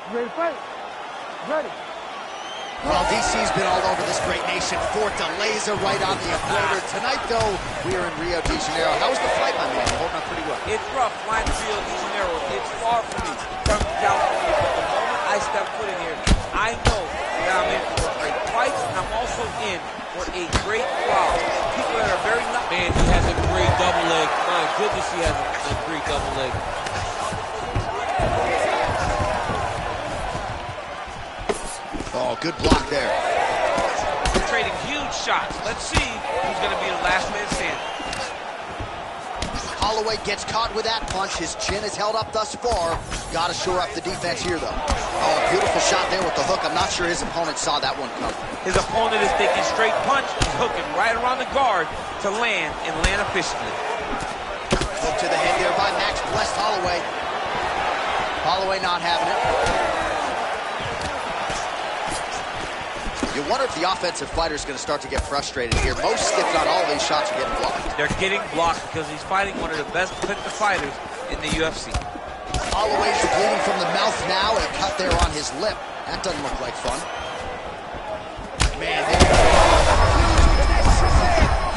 You ready to fight? Ready. Well, DC's been all over this great nation. 4 delays are right on the equator. Tonight, though, we are in Rio de Janeiro. How was the flight, my man? You're holding up pretty well. It's rough flying to Rio de Janeiro. It's far from me from California. But the moment I step foot in here, I know that I'm in for a great fight, and I'm also in for a great crowd. People that are very Man, he has a great double leg. My goodness, he has a great double leg. Oh, good block there. They're trading huge shots. Let's see who's going to be the last man standing. Holloway gets caught with that punch. His chin is held up thus far. Got to shore up the defense here, though. Oh, beautiful shot there with the hook. I'm not sure his opponent saw that one coming. His opponent is thinking straight punch. He's hooking right around the guard to land and land efficiently. Hook to the head there by Max blessed Holloway. Holloway not having it. You wonder if the offensive fighter is going to start to get frustrated here. Most, if not all, of these shots are getting blocked. They're getting blocked because he's fighting one of the best defensive fighters in the UFC. Holloway's bleeding from the mouth now. A cut there on his lip. That doesn't look like fun. Man,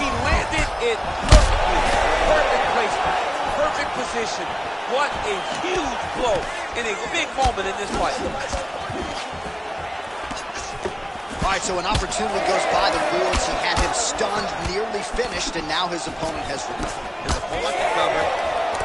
He landed it perfectly. Perfect placement. Perfect position. What a huge blow in a big moment in this fight. All right, so an opportunity goes by the boards. He had him stunned, nearly finished, and now his opponent has recovered. His opponent recovered.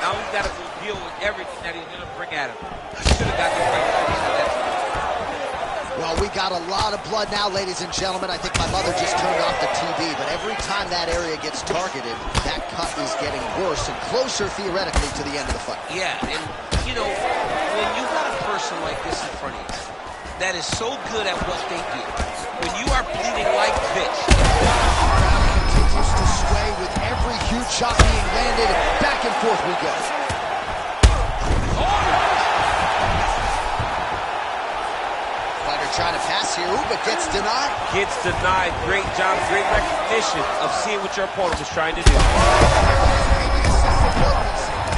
Now he's got to deal with everything that he's going to bring at him. He should have got this fight at that time. Well, we got a lot of blood now, ladies and gentlemen. I think my mother just turned off the TV, but every time that area gets targeted, that cut is getting worse and closer, theoretically, to the end of the fight. Yeah, and, you know, when you got a person like this in front of you that is so good at what they do, when you are bleeding like this, Continues to sway with every huge shot being landed. Back and forth we go. Fighter trying to pass here, but gets denied. gets denied. Great job, great recognition of seeing what your opponent was trying to do.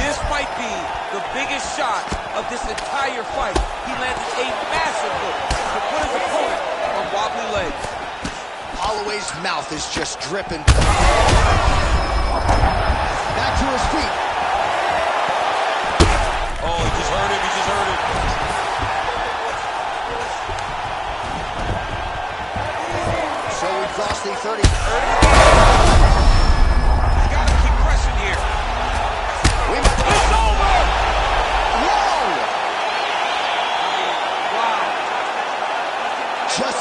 This might be the biggest shot of this entire fight. He landed a massive hook to put his opponent on wobbly legs. Holloway's mouth is just dripping. Back to his feet. Oh, he just hurt him. He just hurt him. So we crossed the 30. He's got to keep pressing here. It's over! Whoa! I mean,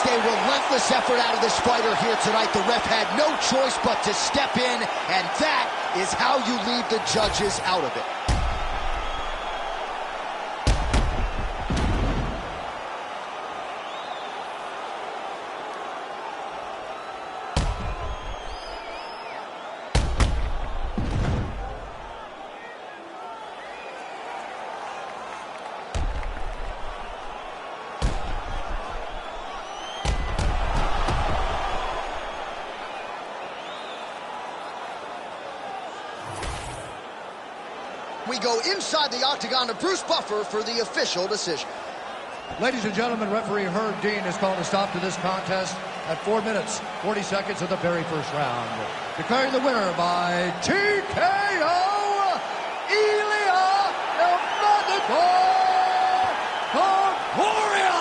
a relentless effort out of this fighter here tonight. The ref had no choice but to step in, and that is how you leave the judges out of it. We go inside the octagon to Bruce Buffer for the official decision. Ladies and gentlemen, referee Herb Dean has called a stop to this contest at 4 minutes, 40 seconds of the very first round. Declaring the winner by TKO, Ilya Congoria!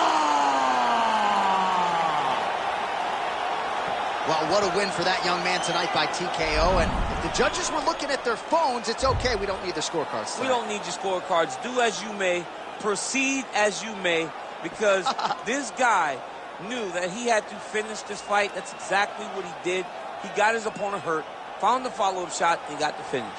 Well, what a win for that young man tonight by TKO. And if the judges were looking at their phones, it's okay. We don't need their scorecards tonight. We don't need your scorecards. Do as you may. Proceed as you may. Because this guy knew that he had to finish this fight. That's exactly what he did. He got his opponent hurt, found the follow-up shot, and got the finish.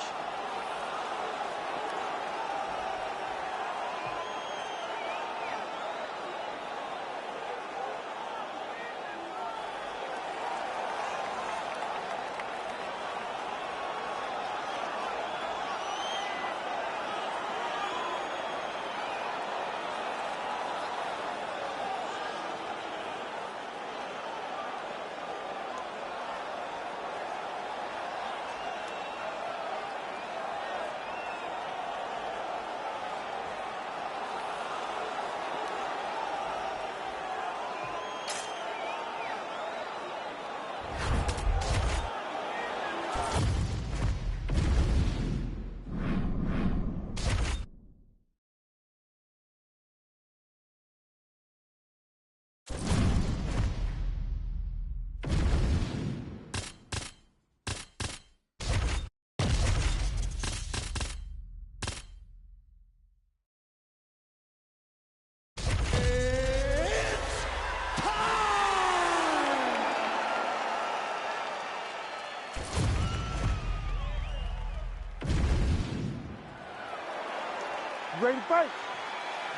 Ready to fight?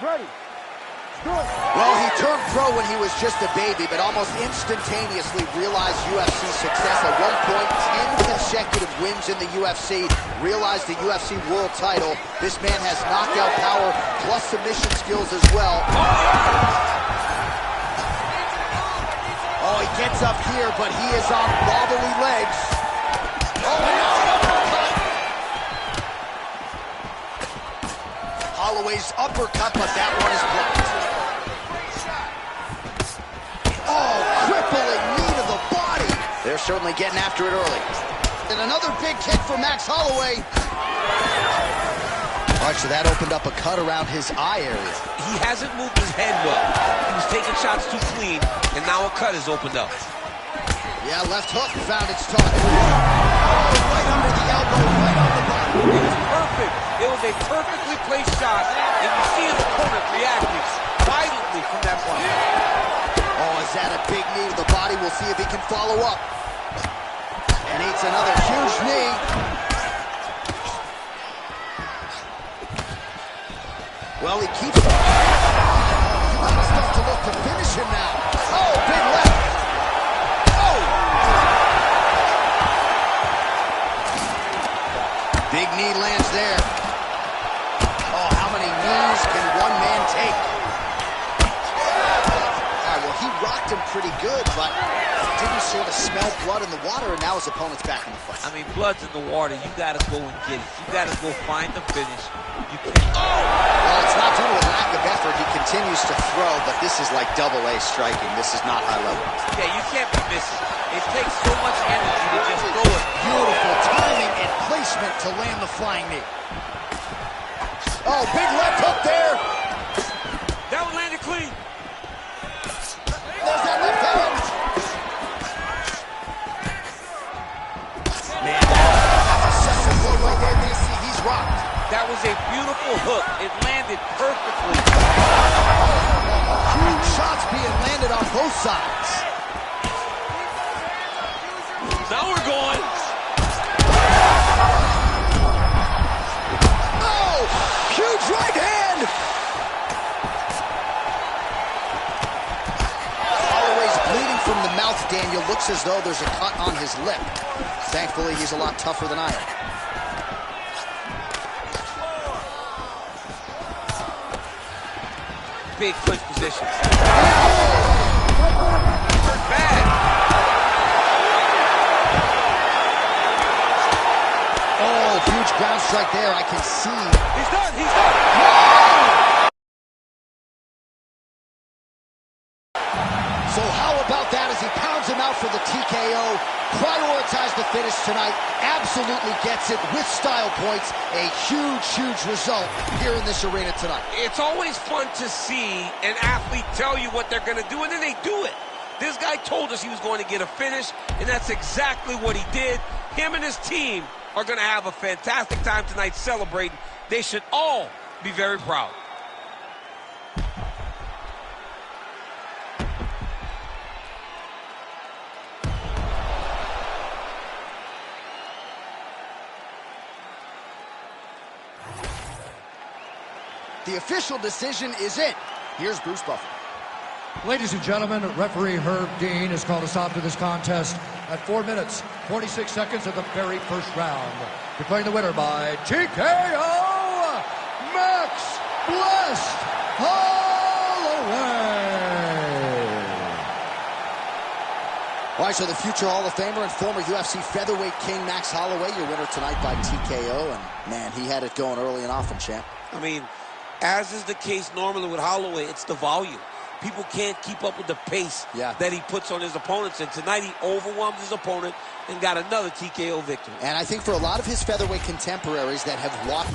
Ready. Let's do it. Well, he turned pro when he was just a baby, but almost instantaneously realized UFC success. At one point, 10 consecutive wins in the UFC, realized the UFC world title. This man has knockout power plus submission skills as well. Oh, he gets up here, but he is on wobbly legs. Oh, no! Holloway's uppercut, but that one is blocked. Oh, crippling knee to the body. They're certainly getting after it early. And another big kick for Max Holloway. All right, so that opened up a cut around his eye area. He hasn't moved his head well. He was taking shots too clean, and now a cut has opened up. Yeah, left hook found its target. Oh, right under the elbow, right on the body. It was perfect. It was a perfectly placed shot, and you see his opponent reacting violently from that point. Oh, is that a big knee to the body? We'll see if he can follow up. And eats another huge knee. Well, he keeps it. Not enough to look to finish him now. Oh, big left. Oh! Big knee lands there. Oh, how many knees can one man take? All right, well, he rocked him pretty good, but didn't sort of smell blood in the water, and now his opponent's back in the fight. I mean, blood's in the water. You got to go and get it. You got to go find the finish. You can't. Oh! Well, it's not due to a lack of effort. He continues to throw, but this is like double-A striking. This is not high level. Yeah, you can't be missing. It takes so much energy to just throw it. Beautiful timing and placement to land the flying knee. Oh, big left hook there. That one landed clean. There's that left hand. Man, that's a successful blow right there. You see, he's rocked. That was a beautiful hook. It landed perfectly. Huge shots being landed on both both sides. Now we're going. Oh, huge right hand. Holloway's bleeding from the mouth, Daniel. Looks as though there's a cut on his lip. Thankfully, he's a lot tougher than I am. Big clinch position. Bad. Oh, huge ground strike there. I can see. He's done. He's done. So how about that as he pounds him out for the TKO? Prioritize the finish tonight. Absolutely gets it with style points. A huge, huge result here in this arena tonight. It's always fun to see an athlete tell you what they're going to do, and then they do it. This guy told us he was going to get a finish, and that's exactly what he did. Him and his team are going to have a fantastic time tonight celebrating. They should all be very proud. The official decision is in. Here's Bruce Buffer. Ladies and gentlemen, referee Herb Dean has called a stop to this contest at 4 minutes, 46 seconds of the very first round. Declaring the winner by TKO, Max Blessed Holloway. All right, so the future Hall of Famer and former UFC featherweight king Max Holloway, your winner tonight by TKO. And, man, he had it going early and often, champ. I mean, as is the case normally with Holloway, it's the volume. People can't keep up with the pace that he puts on his opponents. And tonight he overwhelmed his opponent and got another TKO victory. And I think for a lot of his featherweight contemporaries that have watched...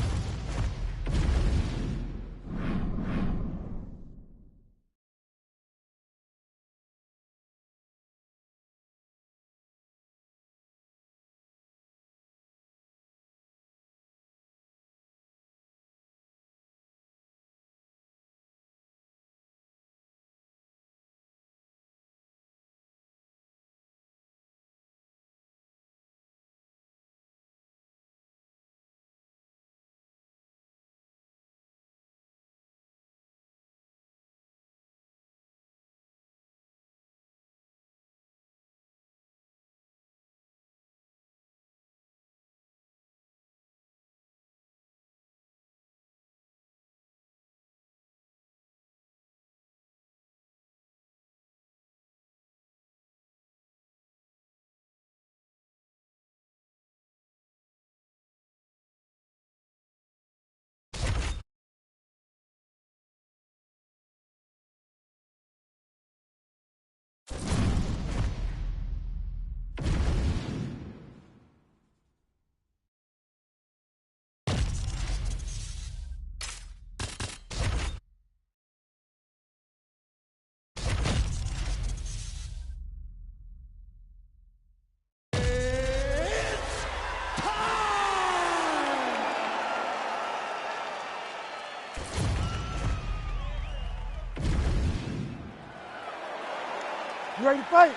You ready to fight?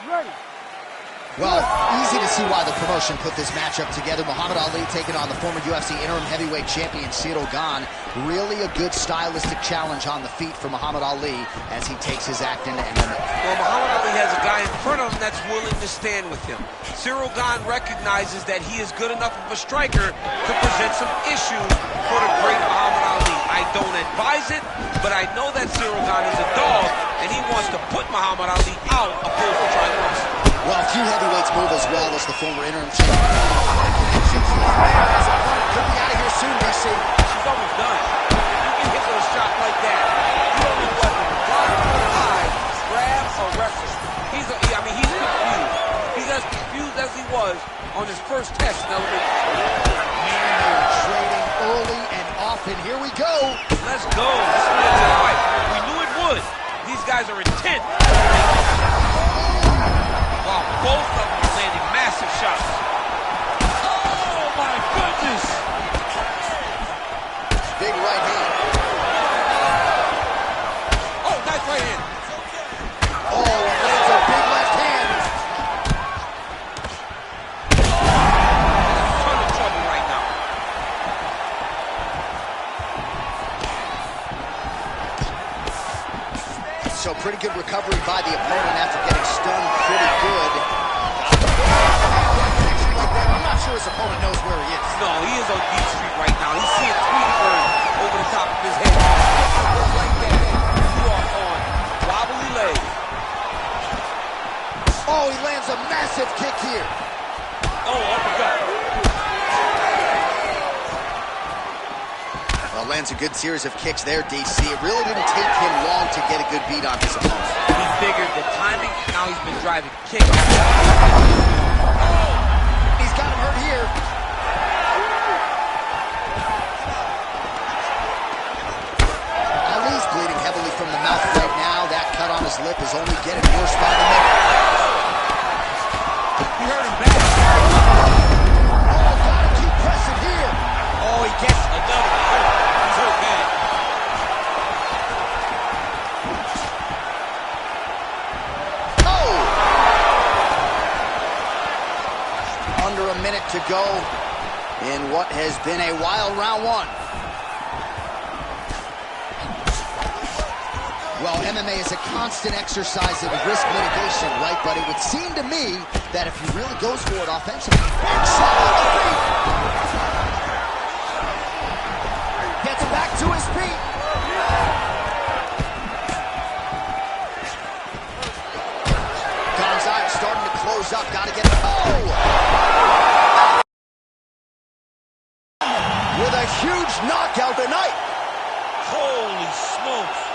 You ready? Well, easy to see why the promotion put this matchup together. Muhammad Ali taking on the former UFC interim heavyweight champion Ciryl Gane. Really a good stylistic challenge on the feet for Muhammad Ali as he takes his act into MMA. Well, Muhammad Ali has a guy in front of him that's willing to stand with him. Ciryl Gane recognizes that he is good enough of a striker to present some issues for the great Muhammad Ali. I don't advise it, but I know that Ciryl Gane is a dog, and he wants to put Muhammad Ali out opposed to trying to wrestle. Well, a few heavyweights move as well as the former interim champion. Could be out of here soon, DC. She's almost done. You can hit with a shot like that. You don't know what to block, hide, grab, or wrestle. He's confused. He's as confused as he was on his first test in elevation. Trading early and often. Here we go. Let's go. This is a good fight. We knew it would. These guys are intent. Wow, both of them landing massive shots. Oh, my goodness. Big right hand. Oh, nice right hand. So pretty good recovery by the opponent after getting stunned pretty good. I'm not sure his opponent knows where he is. No, he is on deep street right now. He's seeing Tweety Bird over the top of his head. Like that, you are on wobbly legs. Oh, he lands a massive kick here. Oh, uppercut. Well, lands a good series of kicks there, DC. It really didn't take him long to get a good beat on his opponent. He figured the timing, now he's been driving kick. He's got him hurt here. Ali's bleeding heavily from the mouth right now. That cut on his lip is only getting worse by the minute. He hurt him bad. Oh, gotta keep pressing here. Oh, he gets another one. He's hurt bad. Oh! Under a minute to go in what has been a wild round one. Well, MMA is a constant exercise in risk mitigation, right? But it would seem to me that if he really goes for it offensively, big shot on the feet. Gets back to his feet. Don's eyes starting to close up. Got to get it. Oh! With a huge knockout tonight. Holy smokes.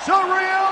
Surreal.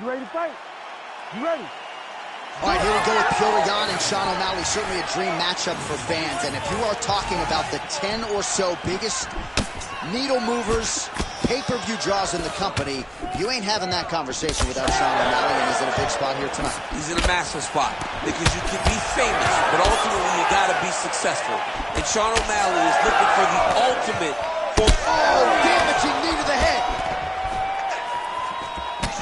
You ready to fight? You ready? All right, here we go with Petr Yan and Sean O'Malley. Certainly a dream matchup for fans. And if you are talking about the 10 or so biggest needle movers, pay-per-view draws in the company, you ain't having that conversation without Sean O'Malley, and he's in a big spot here tonight. He's in a massive spot because you can be famous, but ultimately you got to be successful. And Sean O'Malley is looking for the ultimate. Oh, damaging knee to the head.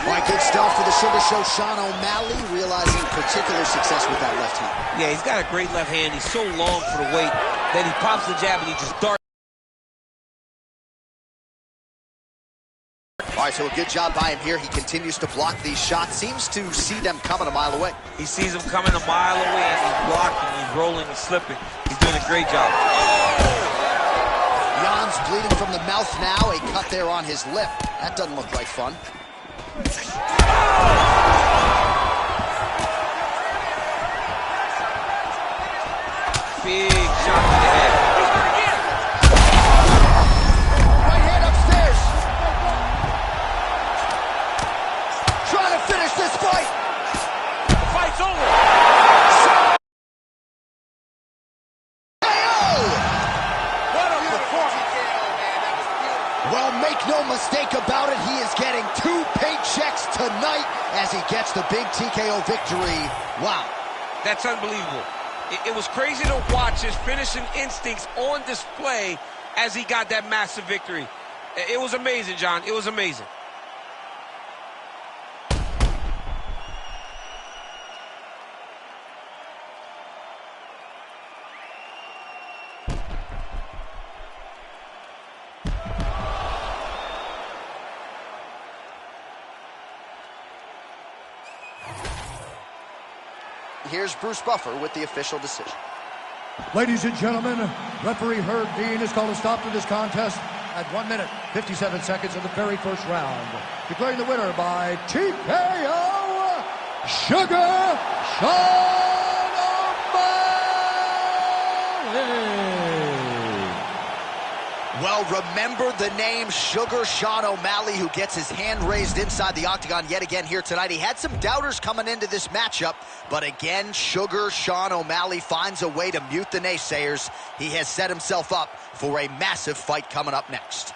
All right, good stuff for the Sugar Show. Sean O'Malley realizing particular success with that left hand. Yeah, he's got a great left hand. He's so long for the weight that he pops the jab and he just darts. All right, so a good job by him here. He continues to block these shots. Seems to see them coming a mile away. He sees them coming a mile away, and he's blocking, he's rolling, and slipping. He's doing a great job. Jan's bleeding from the mouth now. A cut there on his lip. That doesn't look like fun. Big shot to the head. Right hand upstairs. Trying to finish this fight. The fight's over. What a performance. Well, make no mistake about it, he is getting 2 paychecks tonight as he gets the big TKO victory. Wow. That's unbelievable. It was crazy to watch his finishing instincts on display as he got that massive victory. It was amazing, John. It was amazing. Here's Bruce Buffer with the official decision. Ladies and gentlemen, referee Herb Dean has called a stop to this contest at 1 minute, 57 seconds of the very first round. Declaring the winner by TKO, Sugar Sean O'Malley. Well, remember the name Sugar Sean O'Malley, who gets his hand raised inside the octagon yet again here tonight. He had some doubters coming into this matchup, but again, Sugar Sean O'Malley finds a way to mute the naysayers. He has set himself up for a massive fight coming up next.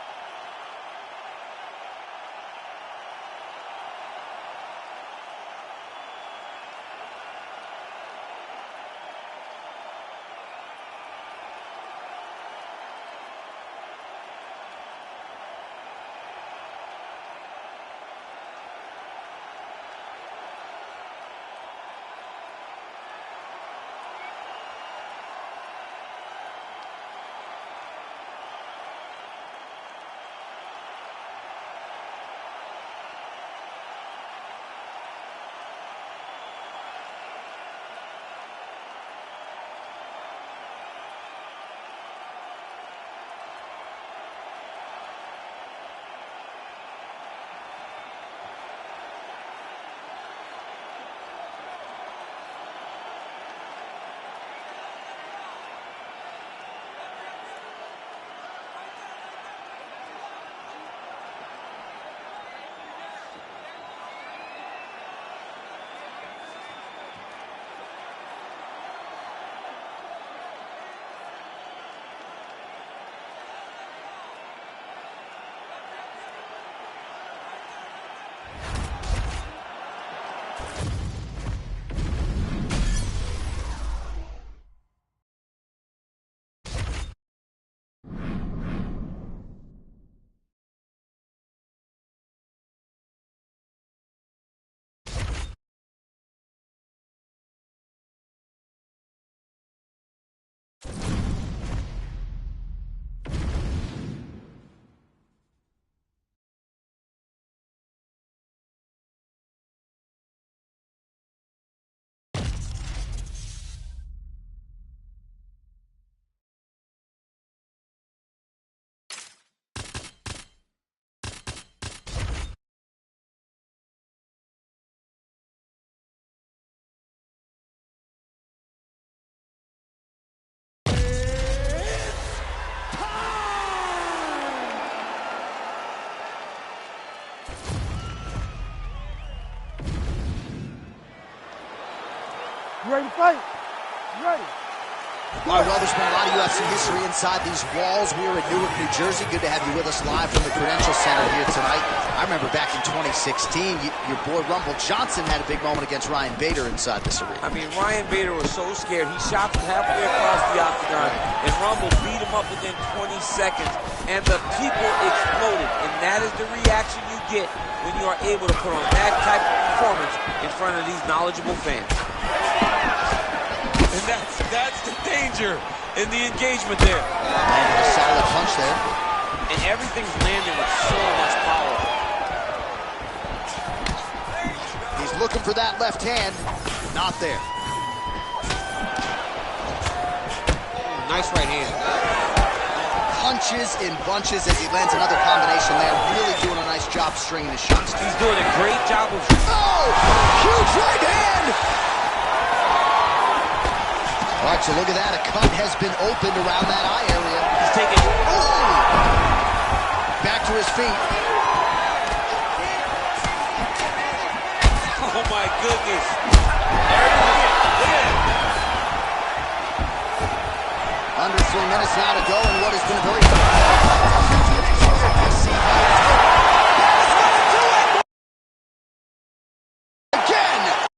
You ready to fight? You ready? All right, well, there's been a lot of UFC history inside these walls. We are in Newark, New Jersey. Good to have you with us live from the Prudential Center here tonight. I remember back in 2016, your boy Rumble Johnson had a big moment against Ryan Bader inside this arena. I mean, Ryan Bader was so scared. He shot from halfway across the octagon, and Rumble beat him up within 20 seconds, and the people exploded. And that is the reaction you get when you are able to put on that type of performance in front of these knowledgeable fans. And that's the danger in the engagement there. Landed a solid punch there. And everything's landing with so much power. He's looking for that left hand. Not there. Nice right hand. Punches in bunches as he lands another combination there. Really doing a nice job stringing his shots. He's doing a great job of... Oh! Huge right hand! All right, so look at that. A cut has been opened around that eye area. He's taking... Oh! Back to his feet. Oh, my goodness. There it is again. Look at it. Under 3 minutes now to go in what has been a very... Again!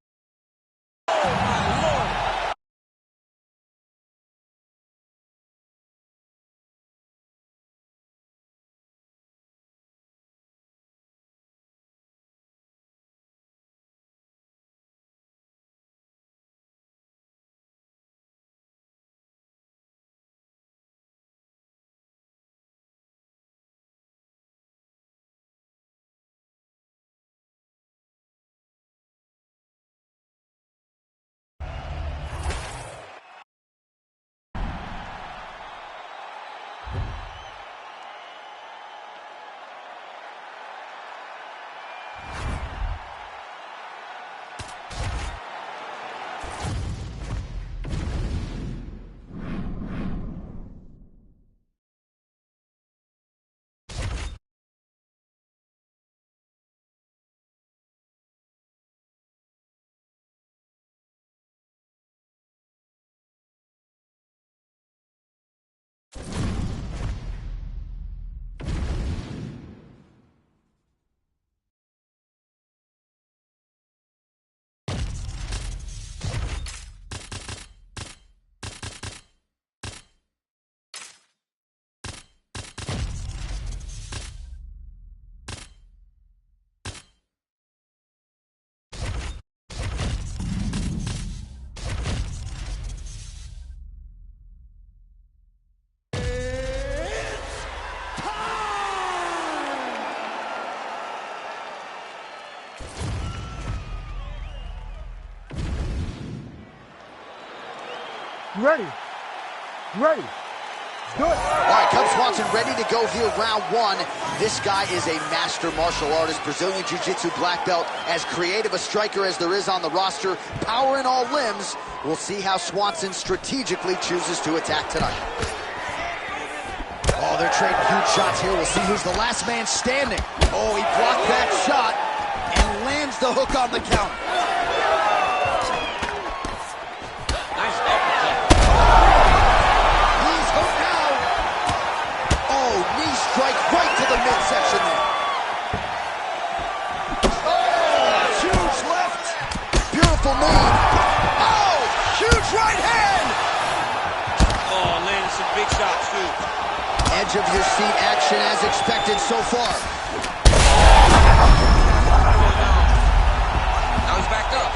You ready? You ready? Do it. All right, Cub Swanson ready to go here round one. This guy is a master martial artist, Brazilian Jiu-Jitsu black belt, as creative a striker as there is on the roster, power in all limbs. We'll see how Swanson strategically chooses to attack tonight. Oh, they're trading huge shots here. We'll see who's the last man standing. Oh, he blocked that shot and lands the hook on the counter. Nice uppercut. He's hooked now. Oh, knee strike right to the midsection there. Oh, huge left. Beautiful move. Oh, huge right hand. Oh, landing some big shots, too. Edge of your seat action as expected so far. Now he's backed up.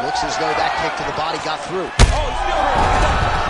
Looks as though that kick to the body got through. Oh, he's still hurt.